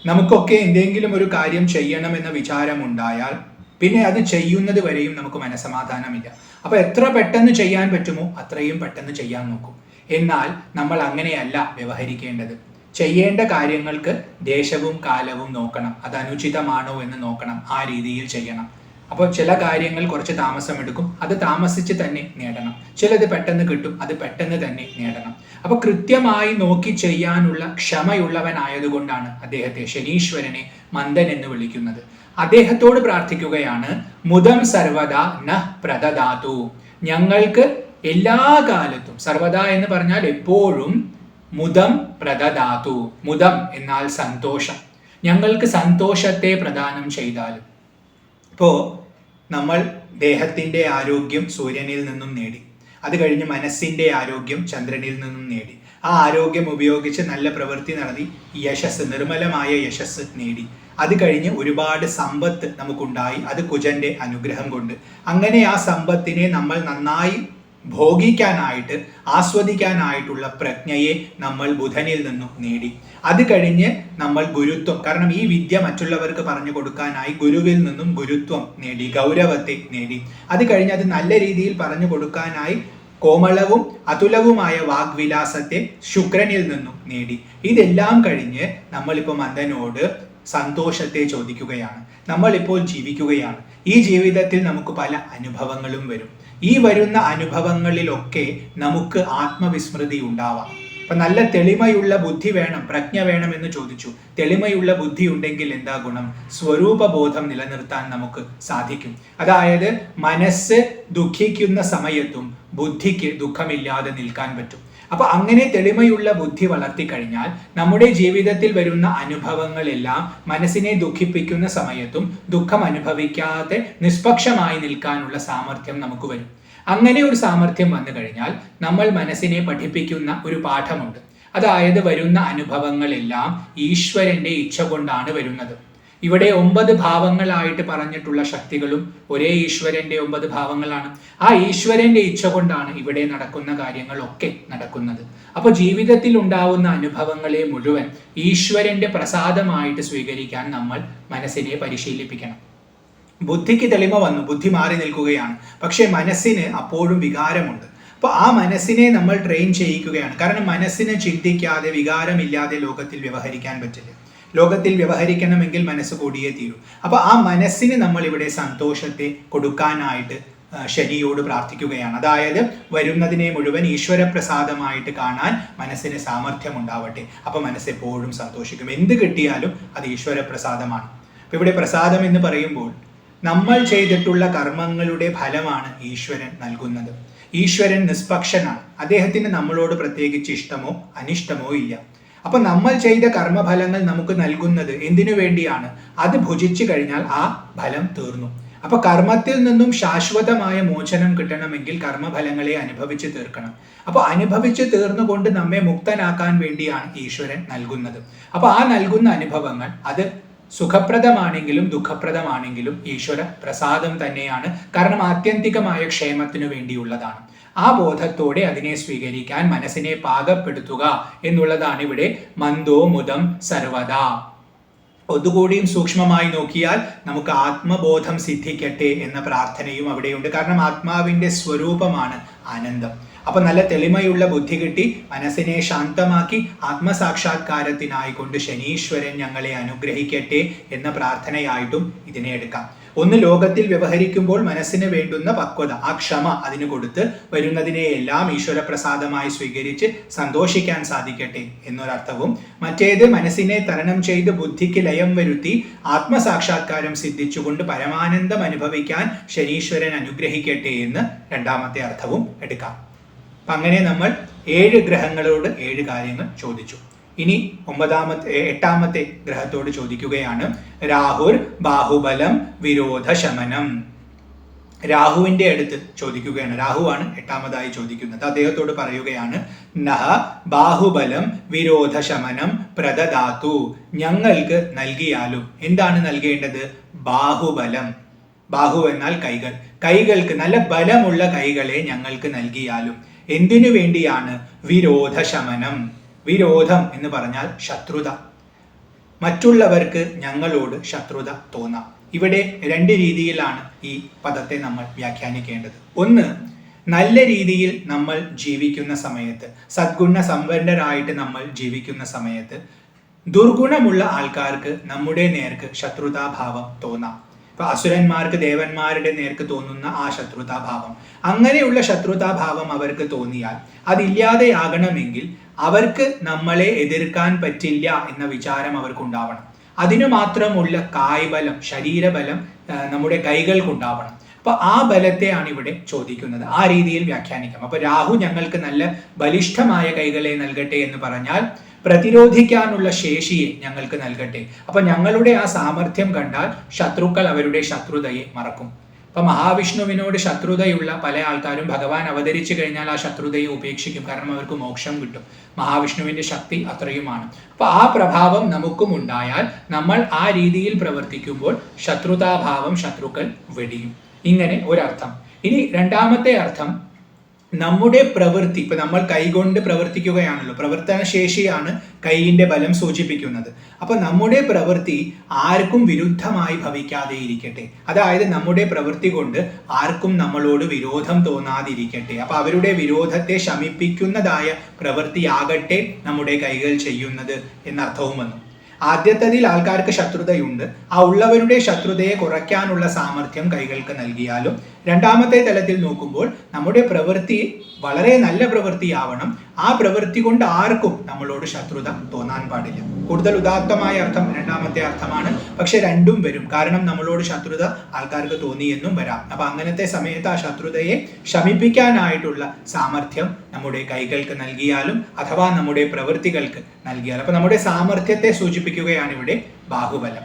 നമുക്കൊക്കെ എന്തെങ്കിലും ഒരു കാര്യം ചെയ്യണമെന്ന വിചാരമുണ്ടായാൽ പിന്നെ അത് ചെയ്യുന്നത് വരെയും നമുക്ക് മനസ്സമാധാനമില്ല. അപ്പൊ എത്ര പെട്ടെന്ന് ചെയ്യാൻ പറ്റുമോ അത്രയും പെട്ടെന്ന് ചെയ്യാൻ നോക്കും. എന്നാൽ നമ്മൾ അങ്ങനെയല്ല വ്യവഹരിക്കേണ്ടത്. ചെയ്യേണ്ട കാര്യങ്ങൾക്ക് ദേശവും കാലവും നോക്കണം, അത് അനുചിതമാണോ എന്ന് നോക്കണം, ആ രീതിയിൽ ചെയ്യണം. അപ്പോൾ ചില കാര്യങ്ങൾ കുറച്ച് താമസമെടുക്കും, അത് താമസിച്ച് തന്നെ നേടണം. ചിലത് പെട്ടെന്ന് കിട്ടും, അത് പെട്ടെന്ന് തന്നെ നേടണം. അപ്പൊ കൃത്യമായി നോക്കി ചെയ്യാനുള്ള ക്ഷമയുള്ളവനായതുകൊണ്ടാണ് അദ്ദേഹത്തെ, ശനീശ്വരനെ, മന്ദൻ എന്ന് വിളിക്കുന്നത്. അദ്ദേഹത്തോട് പ്രാർത്ഥിക്കുകയാണ്, മുദം സർവദ ന പ്രദദാതു, ഞങ്ങൾക്ക് എല്ലാ കാലത്തും, സർവദ എന്ന് പറഞ്ഞാൽ എപ്പോഴും, മുദം പ്രദദാതു, മുദം എന്നാൽ സന്തോഷം, ഞങ്ങൾക്ക് സന്തോഷത്തെ പ്രദാനം ചെയ്താലും. ഇപ്പോ നമ്മൾ ദേഹത്തിന്റെ ആരോഗ്യം സൂര്യനിൽ നിന്നും നേടി, അത് കഴിഞ്ഞ് മനസ്സിന്റെ ആരോഗ്യം ചന്ദ്രനിൽ നിന്നും നേടി, ആ ആരോഗ്യം ഉപയോഗിച്ച് നല്ല പ്രവൃത്തി നടത്തി യശസ്, നിർമ്മലമായ യശസ് നേടി, അത് കഴിഞ്ഞ് ഒരുപാട് സമ്പത്ത് നമുക്കുണ്ടായി, അത് കുജന്റെ അനുഗ്രഹം കൊണ്ട്. അങ്ങനെ ആ സമ്പത്തിനെ നമ്മൾ നന്നായി ഭോഗിക്കാനായിട്ട്, ആസ്വദിക്കാനായിട്ടുള്ള പ്രജ്ഞയെ നമ്മൾ ബുധനിൽ നിന്നും നേടി. അത് കഴിഞ്ഞ് നമ്മൾ ഗുരുത്വം, കാരണം ഈ വിദ്യ മറ്റുള്ളവർക്ക് പറഞ്ഞു കൊടുക്കാനായി ഗുരുവിൽ നിന്നും ഗുരുത്വം നേടി, ഗൗരവത്തെ നേടി. അത് കഴിഞ്ഞ് അത് നല്ല രീതിയിൽ പറഞ്ഞു കൊടുക്കാനായി കോമളവും അതുലവുമായ വാഗ്വിലാസത്തെ ശുക്രനിൽ നിന്നും നേടി. ഇതെല്ലാം കഴിഞ്ഞ് നമ്മളിപ്പോൾ മന്ദനോട് സന്തോഷത്തെ ചോദിക്കുകയാണ്. നമ്മളിപ്പോൾ ജീവിക്കുകയാണ്. ഈ ജീവിതത്തിൽ നമുക്ക് പല അനുഭവങ്ങളും വരും. ഈ വരുന്ന അനുഭവങ്ങളിലൊക്കെ നമുക്ക് ആത്മവിസ്മൃതി ഉണ്ടാവാം. അപ്പൊ നല്ല തെളിമയുള്ള ബുദ്ധി വേണം, പ്രജ്ഞ വേണം എന്ന് ചോദിച്ചു. തെളിമയുള്ള ബുദ്ധി ഉണ്ടെങ്കിൽ എന്താ ഗുണം? സ്വരൂപബോധം നിലനിർത്താൻ നമുക്ക് സാധിക്കും. അതായത് മനസ്സ് ദുഃഖിക്കുന്ന സമയത്തും ബുദ്ധിക്ക് ദുഃഖമില്ലാതെ നിൽക്കാൻ പറ്റും. അപ്പൊ അങ്ങനെ തെളിമയുള്ള ബുദ്ധി വളർത്തിക്കഴിഞ്ഞാൽ നമ്മുടെ ജീവിതത്തിൽ വരുന്ന അനുഭവങ്ങളെല്ലാം മനസ്സിനെ ദുഃഖിപ്പിക്കുന്ന സമയത്തും ദുഃഖം അനുഭവിക്കാതെ നിഷ്പക്ഷമായി നിൽക്കാനുള്ള സാമർഥ്യം നമുക്ക് വരും. അങ്ങനെ ഒരു സാമർഥ്യം വന്നു കഴിഞ്ഞാൽ നമ്മൾ മനസ്സിനെ പഠിപ്പിക്കുന്ന ഒരു പാഠമുണ്ട്. അതായത് വരുന്ന അനുഭവങ്ങളെല്ലാം ഈശ്വരന്റെ ഇച്ഛ കൊണ്ടാണ് വരുന്നത്. ഇവിടെ 9 ഭാവങ്ങളായിട്ട് പറഞ്ഞിട്ടുള്ള ശക്തികളും ഒരേ ഈശ്വരന്റെ 9 ഭാവങ്ങളാണ്. ആ ഈശ്വരന്റെ ഇച്ഛ കൊണ്ടാണ് ഇവിടെ നടക്കുന്ന കാര്യങ്ങളൊക്കെ നടക്കുന്നത്. അപ്പോൾ ജീവിതത്തിൽ ഉണ്ടാവുന്ന അനുഭവങ്ങളെ മുഴുവൻ ഈശ്വരന്റെ പ്രസാദമായിട്ട് സ്വീകരിക്കാൻ നമ്മൾ മനസ്സിനെ പരിശീലിപ്പിക്കണം. ബുദ്ധിക്ക് തെളിമ വന്നു, ബുദ്ധി മാറി നിൽക്കുകയാണ്, പക്ഷെ മനസ്സിന് അപ്പോഴും വികാരമുണ്ട്. അപ്പോൾ ആ മനസ്സിനെ നമ്മൾ ട്രെയിൻ ചെയ്യിക്കുകയാണ്. കാരണം മനസ്സിനെ ചിന്തിക്കാതെ, വികാരമില്ലാതെ ലോകത്തിൽ വ്യവഹരിക്കാൻ പറ്റില്ല. ലോകത്തിൽ വ്യവഹരിക്കണമെങ്കിൽ മനസ്സ് കൂടിയേ തീരൂ. അപ്പൊ ആ മനസ്സിന് നമ്മൾ ഇവിടെ സന്തോഷത്തെ കൊടുക്കാനായിട്ട് ശനിയോട് പ്രാർത്ഥിക്കുകയാണ്. അതായത് വരുന്നതിനെ മുഴുവൻ ഈശ്വരപ്രസാദമായിട്ട് കാണാൻ മനസ്സിന് സാമർഥ്യം ഉണ്ടാവട്ടെ. അപ്പൊ മനസ്സ് എപ്പോഴും സന്തോഷിക്കും. എന്ത് കിട്ടിയാലും അത് ഈശ്വരപ്രസാദമാണ്. അപ്പൊ ഇവിടെ പ്രസാദം എന്ന് പറയുമ്പോൾ നമ്മൾ ചെയ്തിട്ടുള്ള കർമ്മങ്ങളുടെ ഫലമാണ് ഈശ്വരൻ നൽകുന്നത്. ഈശ്വരൻ നിഷ്പക്ഷനാണ്. അദ്ദേഹത്തിന് നമ്മളോട് പ്രത്യേകിച്ച് ഇഷ്ടമോ അനിഷ്ടമോ ഇല്ല. അപ്പൊ നമ്മൾ ചെയ്ത കർമ്മഫലങ്ങൾ നമുക്ക് നൽകുന്നത് എന്തിനു വേണ്ടിയാണ്? അത് ഭുജിച്ചു കഴിഞ്ഞാൽ ആ ഫലം തീർന്നു. അപ്പൊ കർമ്മത്തിൽ നിന്നും ശാശ്വതമായ മോചനം കിട്ടണമെങ്കിൽ കർമ്മഫലങ്ങളെ അനുഭവിച്ച് തീർക്കണം. അപ്പൊ അനുഭവിച്ച് തീർന്നുകൊണ്ട് നമ്മെ മുക്തനാക്കാൻ വേണ്ടിയാണ് ഈശ്വരൻ നൽകുന്നത്. അപ്പൊ ആ നൽകുന്ന അനുഭവങ്ങൾ അത് സുഖപ്രദമാണെങ്കിലും ദുഃഖപ്രദമാണെങ്കിലും ഈശ്വര പ്രസാദം തന്നെയാണ്. കാരണം ആത്യന്തികമായ ക്ഷേമത്തിനു വേണ്ടിയുള്ളതാണ്. ആ ബോധത്തോടെ അതിനെ സ്വീകരിക്കാൻ മനസ്സിനെ പാകപ്പെടുത്തുക എന്നുള്ളതാണ് ഇവിടെ മന്ദോ മുദം സർവദാ. ഒന്നുകൂടിയും സൂക്ഷ്മമായി നോക്കിയാൽ നമുക്ക് ആത്മബോധം സിദ്ധിക്കട്ടെ എന്ന പ്രാർത്ഥനയും അവിടെയുണ്ട്. കാരണം ആത്മാവിന്റെ സ്വരൂപമാണ് ആനന്ദം. അപ്പൊ നല്ല തെളിമയുള്ള ബുദ്ധി കിട്ടി മനസ്സിനെ ശാന്തമാക്കി ആത്മസാക്ഷാത്കാരത്തിനായി കൊണ്ട് ശനീശ്വരൻ ഞങ്ങളെ അനുഗ്രഹിക്കട്ടെ എന്ന പ്രാർത്ഥനയായിട്ടും ഇതിനെ എടുക്കാം. ഒന്ന്, ലോകത്തിൽ വ്യവഹരിക്കുമ്പോൾ മനസ്സിന് വേണ്ടുന്ന പക്വത, ആ ക്ഷമ അതിന് കൊടുത്ത് വരുന്നതിനെ എല്ലാം ഈശ്വരപ്രസാദമായി സ്വീകരിച്ച് സന്തോഷിക്കാൻ സാധിക്കട്ടെ എന്നൊരർത്ഥവും, മറ്റേത് മനസ്സിനെ തരണം ചെയ്ത് ബുദ്ധിക്ക് ലയം വരുത്തി ആത്മസാക്ഷാത്കാരം സിദ്ധിച്ചുകൊണ്ട് പരമാനന്ദം അനുഭവിക്കാൻ ശനീശ്വരൻ അനുഗ്രഹിക്കട്ടെ എന്ന് രണ്ടാമത്തെ അർത്ഥവും എടുക്കാം. അങ്ങനെ നമ്മൾ 7 ഗ്രഹങ്ങളോട് 7 കാര്യങ്ങൾ ചോദിച്ചു. ഇനി 8ാമത്തെ ഗ്രഹത്തോട് ചോദിക്കുകയാണ്. രാഹുർ ബാഹുബലം വിരോധ ശമനം. രാഹുവിന്റെ അടുത്ത് ചോദിക്കുകയാണ്. രാഹുവാണ് 8ാമതായി ചോദിക്കുന്നത്. അദ്ദേഹത്തോട് പറയുകയാണ്, നഹ ബാഹുബലം വിരോധ ശമനം പ്രദദാതു. ഞങ്ങൾക്ക് നൽകിയാലും. എന്താണ് നൽകേണ്ടത്? ബാഹുബലം. ബാഹു എന്നാൽ കൈകൾ. കൈകൾക്ക് നല്ല ബലമുള്ള കൈകളെ ഞങ്ങൾക്ക് നൽകിയാലും. എന്തിനു വേണ്ടിയാണ്? വിരോധ ശമനം. വിരോധം എന്ന് പറഞ്ഞാൽ ശത്രുത. മറ്റുള്ളവർക്ക് ഞങ്ങളോട് ശത്രുത തോന്നാം. ഇവിടെ 2 രീതിയിലാണ് ഈ പദത്തെ നമ്മൾ വ്യാഖ്യാനിക്കേണ്ടത്. ഒന്ന്, നല്ല രീതിയിൽ നമ്മൾ ജീവിക്കുന്ന സമയത്ത്, സദ്ഗുണ സമ്പന്നരായിട്ട് നമ്മൾ ജീവിക്കുന്ന സമയത്ത് ദുർഗുണമുള്ള ആൾക്കാർക്ക് നമ്മുടെ നേർക്ക് ശത്രുതാഭാവം തോന്നാം. ഇപ്പൊ അസുരന്മാർക്ക് ദേവന്മാരുടെ നേർക്ക് തോന്നുന്ന ആ ശത്രുതാഭാവം, അങ്ങനെയുള്ള ശത്രുതാഭാവം അവർക്ക് തോന്നിയാൽ അതില്ലാതെയാകണമെങ്കിൽ അവർക്ക് നമ്മളെ എതിർക്കാൻ പറ്റില്ല എന്ന വിചാരം അവർക്കുണ്ടാവണം. അതിനു മാത്രമുള്ള കായ്ബലം, ശരീരബലം നമ്മുടെ കൈകൾക്കുണ്ടാവണം. അപ്പൊ ആ ബലത്തെയാണ് ഇവിടെ ചോദിക്കുന്നത്. ആ രീതിയിൽ വ്യാഖ്യാനിക്കാം. അപ്പൊ രാഹു ഞങ്ങൾക്ക് നല്ല ബലിഷ്ഠമായ കൈകളെ നൽകട്ടെ എന്ന് പറഞ്ഞാൽ പ്രതിരോധിക്കാനുള്ള ശേഷിയെ ഞങ്ങൾക്ക് നൽകട്ടെ. അപ്പൊ ഞങ്ങളുടെ ആ സാമർഥ്യം കണ്ടാൽ ശത്രുക്കൾ അവരുടെ ശത്രുതയെ മറക്കും. അപ്പൊ മഹാവിഷ്ണുവിനോട് ശത്രുതയുള്ള പല ആൾക്കാരും ഭഗവാൻ അവതരിച്ചു കഴിഞ്ഞാൽ ആ ശത്രുതയെ ഉപേക്ഷിക്കും. കാരണം അവർക്ക് മോക്ഷം കിട്ടും. മഹാവിഷ്ണുവിന്റെ ശക്തി അത്രയുമാണ്. അപ്പൊ ആ പ്രഭാവം നമുക്കും ഉണ്ടായാൽ നമ്മൾ ആ രീതിയിൽ പ്രവർത്തിക്കുമ്പോൾ ശത്രുതാഭാവം ശത്രുക്കൾ വെടിയും. ഇങ്ങനെ ഒരർത്ഥം. ഇനി രണ്ടാമത്തെ അർത്ഥം, നമ്മുടെ പ്രവൃത്തി, ഇപ്പൊ നമ്മൾ കൈകൊണ്ട് പ്രവർത്തിക്കുകയാണല്ലോ, പ്രവർത്തന ശേഷിയാണ് കൈയിന്റെ ബലം സൂചിപ്പിക്കുന്നത്. അപ്പൊ നമ്മുടെ പ്രവൃത്തി ആർക്കും വിരുദ്ധമായി ഭവിക്കാതെ ഇരിക്കട്ടെ. അതായത് നമ്മുടെ പ്രവൃത്തി കൊണ്ട് ആർക്കും നമ്മളോട് വിരോധം തോന്നാതിരിക്കട്ടെ. അപ്പൊ അവരുടെ വിരോധത്തെ ശമിപ്പിക്കുന്നതായ പ്രവൃത്തിയാകട്ടെ നമ്മുടെ കൈകൾ ചെയ്യുന്നത് എന്നർത്ഥവും വന്നു. ആദ്യത്തതിൽ ആൾക്കാർക്ക് ശത്രുതയുണ്ട്. ആ ഉള്ളവരുടെ ശത്രുതയെ കുറയ്ക്കാനുള്ള സാമർഥ്യം കൈകൾക്ക് നൽകിയാലും, രണ്ടാമത്തെ തലത്തിൽ നോക്കുമ്പോൾ നമ്മുടെ പ്രവൃത്തി വളരെ നല്ല പ്രവൃത്തിയാവണം. ആ പ്രവൃത്തി കൊണ്ട് ആർക്കും നമ്മളോട് ശത്രുത തോന്നാൻ പാടില്ല. കൂടുതൽ ഉദാത്തമായ അർത്ഥം രണ്ടാമത്തെ അർത്ഥമാണ്. പക്ഷെ രണ്ടും വരും. കാരണം നമ്മളോട് ശത്രുത ആൾക്കാർക്ക് തോന്നിയെന്നും വരാം. അപ്പൊ അങ്ങനത്തെ സമയത്ത് ആ ശത്രുതയെ ശമിപ്പിക്കാനായിട്ടുള്ള സാമർഥ്യം നമ്മുടെ കൈകൾക്ക് നൽകിയാലും അഥവാ നമ്മുടെ പ്രവൃത്തികൾക്ക് നൽകിയാലും, അപ്പൊ നമ്മുടെ സാമർഥ്യത്തെ സൂചിപ്പിക്കുകയാണ് ഇവിടെ ബാഹുബലം.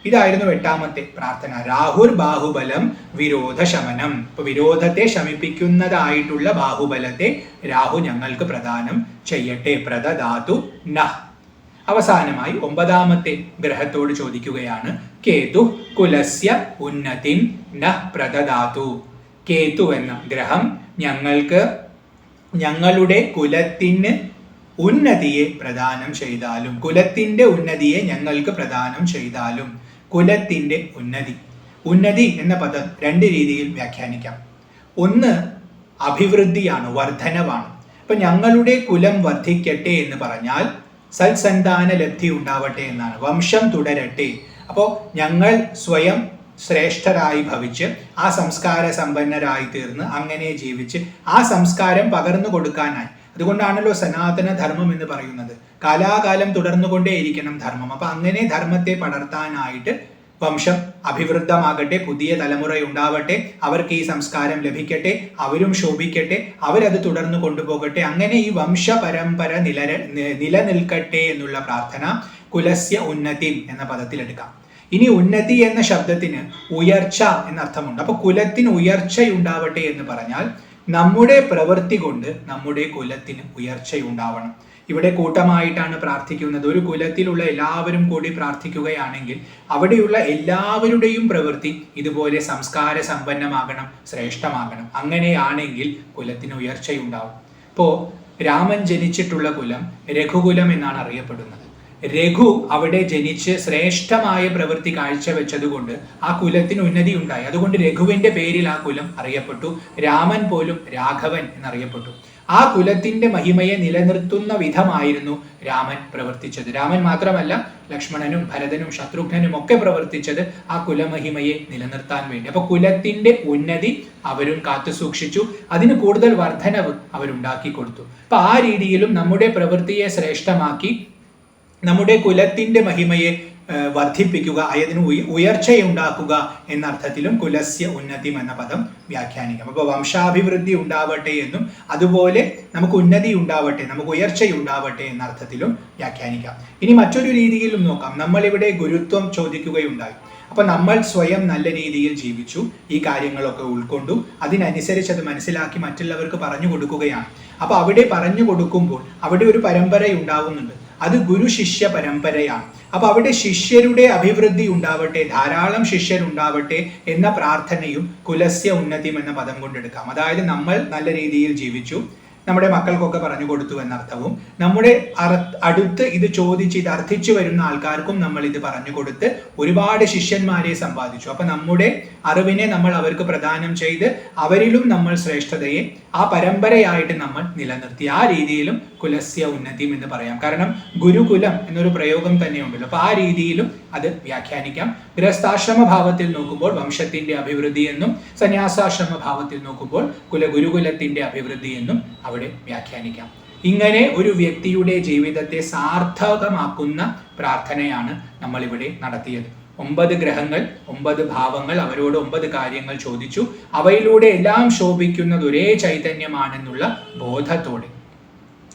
ഇതായിരുന്നു എട്ടാമത്തെ പ്രാർത്ഥന. രാഹുർ ബാഹുബലം വിരോധ ശമനം. ഇപ്പൊ വിരോധത്തെ ശമിപ്പിക്കുന്നതായിട്ടുള്ള ബാഹുബലത്തെ രാഹു ഞങ്ങൾക്ക് പ്രദാനം ചെയ്യട്ടെ. പ്രദദാതു നഃ. അവസാനമായി ഒമ്പതാമത്തെ ഗ്രഹത്തോട് ചോദിക്കുകയാണ്, കേതു കുലസ്യ ഉന്നതിം നഃ പ്രദദാതു. കേതു എന്ന ഗ്രഹം ഞങ്ങൾക്ക് ഞങ്ങളുടെ കുലത്തിന് ഉന്നതിയെ പ്രദാനം ചെയ്താലും, കുലത്തിന്റെ ഉന്നതിയെ ഞങ്ങൾക്ക് പ്രദാനം ചെയ്താലും. കുലത്തിന്റെ ഉന്നതി, ഉന്നതി എന്ന പദം രണ്ട് രീതിയിൽ വ്യാഖ്യാനിക്കാം. ഒന്ന് അഭിവൃദ്ധിയാണ്, വർധനവാണ്. അപ്പൊ ഞങ്ങളുടെ കുലം വർദ്ധിക്കട്ടെ എന്ന് പറഞ്ഞാൽ സൽസന്താന ലബ്ധി ഉണ്ടാവട്ടെ എന്നാണ്, വംശം തുടരട്ടെ. അപ്പോൾ ഞങ്ങൾ സ്വയം ശ്രേഷ്ഠരായി ഭവിച്ച് ആ സംസ്കാര സമ്പന്നരായി തീർന്ന് അങ്ങനെ ജീവിച്ച് ആ സംസ്കാരം പകർന്നു കൊടുക്കാനായി. അതുകൊണ്ടാണല്ലോ സനാതന ധർമ്മം എന്ന് പറയുന്നത്. കാലാകാലം തുടർന്നുകൊണ്ടേയിരിക്കണം ധർമ്മം. അപ്പൊ അങ്ങനെ ധർമ്മത്തെ പടർത്താനായിട്ട് വംശം അഭിവൃദ്ധമാകട്ടെ, പുതിയ തലമുറ ഉണ്ടാവട്ടെ, അവർക്ക് ഈ സംസ്കാരം ലഭിക്കട്ടെ, അവരും ശോഭിക്കട്ടെ, അവരത് തുടർന്ന് കൊണ്ടുപോകട്ടെ. അങ്ങനെ ഈ വംശ പരമ്പര നിലനിൽക്കട്ടെ എന്നുള്ള പ്രാർത്ഥന കുലസ്യ ഉന്നതി എന്ന പദത്തിലെടുക്കാം. ഇനി ഉന്നതി എന്ന ശബ്ദത്തിന് ഉയർച്ച എന്നർത്ഥമുണ്ട്. അപ്പൊ കുലത്തിന് ഉയർച്ചയുണ്ടാവട്ടെ എന്ന് പറഞ്ഞാൽ നമ്മുടെ പ്രവൃത്തി കൊണ്ട് നമ്മുടെ കുലത്തിന് ഉയർച്ചയുണ്ടാവണം. ഇവിടെ കൂട്ടമായിട്ടാണ് പ്രാർത്ഥിക്കുന്നത്. ഒരു കുലത്തിലുള്ള എല്ലാവരും കൂടി പ്രാർത്ഥിക്കുകയാണെങ്കിൽ അവിടെയുള്ള എല്ലാവരുടെയും പ്രവൃത്തി ഇതുപോലെ സംസ്കാര സമ്പന്നമാകണം, ശ്രേഷ്ഠമാകണം. അങ്ങനെയാണെങ്കിൽ കുലത്തിന് ഉയർച്ചയുണ്ടാവും. ഇപ്പോ രാമൻ ജനിച്ചിട്ടുള്ള കുലം രഘുകുലം എന്നാണ് അറിയപ്പെടുന്നത്. രഘു അവിടെ ജനിച്ച് ശ്രേഷ്ഠമായ പ്രവൃത്തി കാഴ്ചവെച്ചതുകൊണ്ട് ആ കുലത്തിന് ഉന്നതി ഉണ്ടായി. അതുകൊണ്ട് രഘുവിന്റെ പേരിൽ ആ കുലം അറിയപ്പെട്ടു. രാമൻ പോലും രാഘവൻ എന്നറിയപ്പെട്ടു. ആ കുലത്തിന്റെ മഹിമയെ നിലനിർത്തുന്ന വിധമായിരുന്നു രാമൻ പ്രവർത്തിച്ചത്. രാമൻ മാത്രമല്ല, ലക്ഷ്മണനും ഭരതനും ശത്രുഘ്നനും ഒക്കെ പ്രവർത്തിച്ചത് ആ കുലമഹിമയെ നിലനിർത്താൻ വേണ്ടി. അപ്പൊ കുലത്തിന്റെ ഉന്നതി അവരും കാത്തു സൂക്ഷിച്ചു. അതിന് കൂടുതൽ വർധനവ് അവരുണ്ടാക്കി കൊടുത്തു. അപ്പൊ ആ രീതിയിലും നമ്മുടെ പ്രവൃത്തിയെ ശ്രേഷ്ഠമാക്കി നമ്മുടെ കുലത്തിന്റെ മഹിമയെ വർദ്ധിപ്പിക്കുക, അതിന് ഉയർച്ചയുണ്ടാക്കുക എന്നർത്ഥത്തിലും കുലസ്യ ഉന്നതിം എന്ന പദം വ്യാഖ്യാനിക്കാം. അപ്പോൾ വംശാഭിവൃദ്ധി ഉണ്ടാവട്ടെ എന്നും അതുപോലെ നമുക്ക് ഉന്നതി ഉണ്ടാവട്ടെ, നമുക്ക് ഉയർച്ചയുണ്ടാവട്ടെ എന്നർത്ഥത്തിലും വ്യാഖ്യാനിക്കാം. ഇനി മറ്റൊരു രീതിയിലും നോക്കാം. നമ്മളിവിടെ ഗുരുത്വം ചോദിക്കുകയുണ്ടായി. അപ്പൊ നമ്മൾ സ്വയം നല്ല രീതിയിൽ ജീവിച്ചു, ഈ കാര്യങ്ങളൊക്കെ ഉൾക്കൊണ്ടു, അതിനനുസരിച്ച് അത് മനസ്സിലാക്കി മറ്റുള്ളവർക്ക് പറഞ്ഞു കൊടുക്കുകയാണ്. അപ്പൊ അവിടെ പറഞ്ഞു കൊടുക്കുമ്പോൾ അവിടെ ഒരു പരമ്പര ഉണ്ടാവുന്നുണ്ട്. അത് ഗുരു ശിഷ്യ പരമ്പരയാണ്. അപ്പൊ അവിടെ ശിഷ്യരുടെ അഭിവൃദ്ധി ഉണ്ടാവട്ടെ, ധാരാളം ശിഷ്യരുണ്ടാവട്ടെ എന്ന പ്രാർത്ഥനയും കുലസ്യ ഉന്നതിം എന്ന പദം കൊണ്ടെടുക്കാം. അതായത് നമ്മൾ നല്ല രീതിയിൽ ജീവിച്ചു, നമ്മുടെ മക്കൾക്കൊക്കെ പറഞ്ഞു കൊടുത്തു എന്നർത്ഥവും, നമ്മുടെ അടുത്ത് ഇത് ചോദിച്ച് ഇത് അർത്ഥിച്ചു വരുന്ന ആൾക്കാർക്കും നമ്മൾ ഇത് പറഞ്ഞു കൊടുത്ത് ഒരുപാട് ശിഷ്യന്മാരെ സമ്പാദിച്ചു. അപ്പൊ നമ്മുടെ അറിവിനെ നമ്മൾ അവർക്ക് പ്രദാനം ചെയ്ത് അവരിലും നമ്മൾ ശ്രേഷ്ഠതയെ ആ പരമ്പരയായിട്ട് നമ്മൾ നിലനിർത്തി. ആ രീതിയിലും കുലസ്യ ഉന്നതിം എന്ന് പറയാം. കാരണം ഗുരുകുലം എന്നൊരു പ്രയോഗം തന്നെ ഉണ്ടല്ലോ. അപ്പൊ ആ രീതിയിലും അത് വ്യാഖ്യാനിക്കാം. ഗൃഹസ്ഥാശ്രമ ഭാവത്തിൽ നോക്കുമ്പോൾ വംശത്തിന്റെ അഭിവൃദ്ധി എന്നും, സന്യാസാശ്രമ ഭാവത്തിൽ നോക്കുമ്പോൾ ഗുരുകുലത്തിന്റെ അഭിവൃദ്ധി എന്നും അവിടെ വ്യാഖ്യാനിക്കാം. ഇങ്ങനെ ഒരു വ്യക്തിയുടെ ജീവിതത്തെ സാർത്ഥകമാക്കുന്ന പ്രാർത്ഥനയാണ് നമ്മളിവിടെ നടത്തിയത്. 9 ഗ്രഹങ്ങൾ, 9 ഭാവങ്ങൾ, അവരോട് 9 കാര്യങ്ങൾ ചോദിച്ചു. അവയിലൂടെ എല്ലാം ശോഭിക്കുന്നത് ഒരേ ചൈതന്യമാണെന്നുള്ള ബോധത്തോടെ.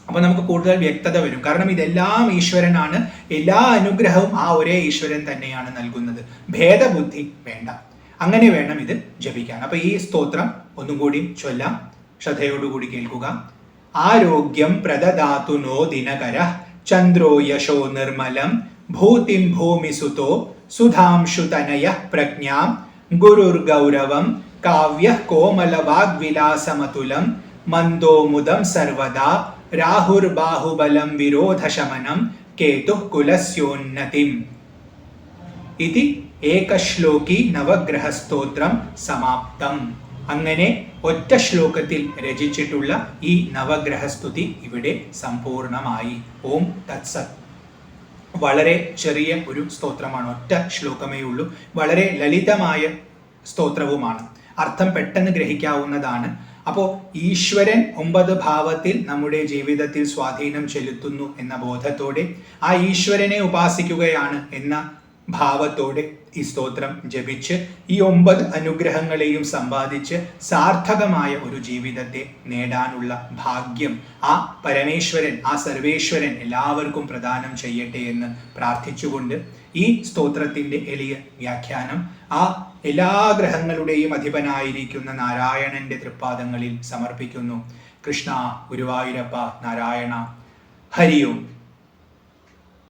അപ്പൊ നമുക്ക് കൂടുതൽ വ്യക്തത വരും. കാരണം ഇതെല്ലാം ഈശ്വരനാണ്, എല്ലാ അനുഗ്രഹവും ആ ഒരേ ഈശ്വരൻ തന്നെയാണ് നൽകുന്നത്. ഭേദബുദ്ധി വേണ്ട. അങ്ങനെ വേണം ഇത് ജപിക്കാൻ. അപ്പൊ ഈ സ്തോത്രം ഒന്നും കൂടി ചൊല്ലാം, ശ്രദ്ധയോടുകൂടി കേൾക്കുക. ആരോഗ്യം പ്രദദാതു നോ ദിനകര ചന്ദ്രോ യശോ നിർമ്മലം ഭൂതിം ഭൂമിസുതോ സുധാംശു തനയ പ്രജ്ഞാം ഗുരുർഗൗരവം കാവ്യ കോമലവാഗ്വിലാസമതുലം മന്ദോ മുദം സർവദാ രാഹുർബാഹുബലം വിരോധശമനം കേതുഃ കുലസ്യോന്നതിം. ഇതി ഏകശ്ലോകി നവഗ്രഹസ്തോത്രം സമാപ്തം. അങ്ങനെ ഒറ്റ ശ്ലോകത്തിൽ രചിച്ചിട്ടുള്ള ഈ നവഗ്രഹസ്തുതി ഇവിടെ സമ്പൂർണമായി. ഓം തത്സത്. വളരെ ചെറിയ ഒരു സ്തോത്രമാണ്, ഒറ്റ ശ്ലോകമേ ഉള്ളൂ. വളരെ ലളിതമായ സ്തോത്രവുമാണ്, അർത്ഥം പെട്ടെന്ന് ഗ്രഹിക്കാവുന്നതാണ്. അപ്പോൾ ഈശ്വരൻ 9 ഭാവത്തിൽ നമ്മുടെ ജീവിതത്തിൽ സ്വാധീനം ചെലുത്തുന്നു എന്ന ബോധത്തോടെ, ആ ഈശ്വരനെ ഉപാസിക്കുകയാണ് എന്ന ഭാവത്തോടെ ഈ സ്തോത്രം ജപിച്ച് ഈ 9 അനുഗ്രഹങ്ങളെയും സമ്പാദിച്ച് സാർത്ഥകമായ ഒരു ജീവിതത്തെ നേടാനുള്ള ഭാഗ്യം ആ പരമേശ്വരൻ, ആ സർവേശ്വരൻ എല്ലാവർക്കും പ്രദാനം ചെയ്യട്ടെ എന്ന് പ്രാർത്ഥിച്ചുകൊണ്ട് ഈ സ്തോത്രത്തിന്റെ എളിയ വ്യാഖ്യാനം ആ എല്ലാ ഗ്രഹങ്ങളുടെയും അധിപനായിരിക്കുന്ന നാരായണന്റെ തൃപ്പാദങ്ങളിൽ സമർപ്പിക്കുന്നു. കൃഷ്ണ, ഗുരുവായൂരപ്പ, നാരായണ. ഹരി ഓം.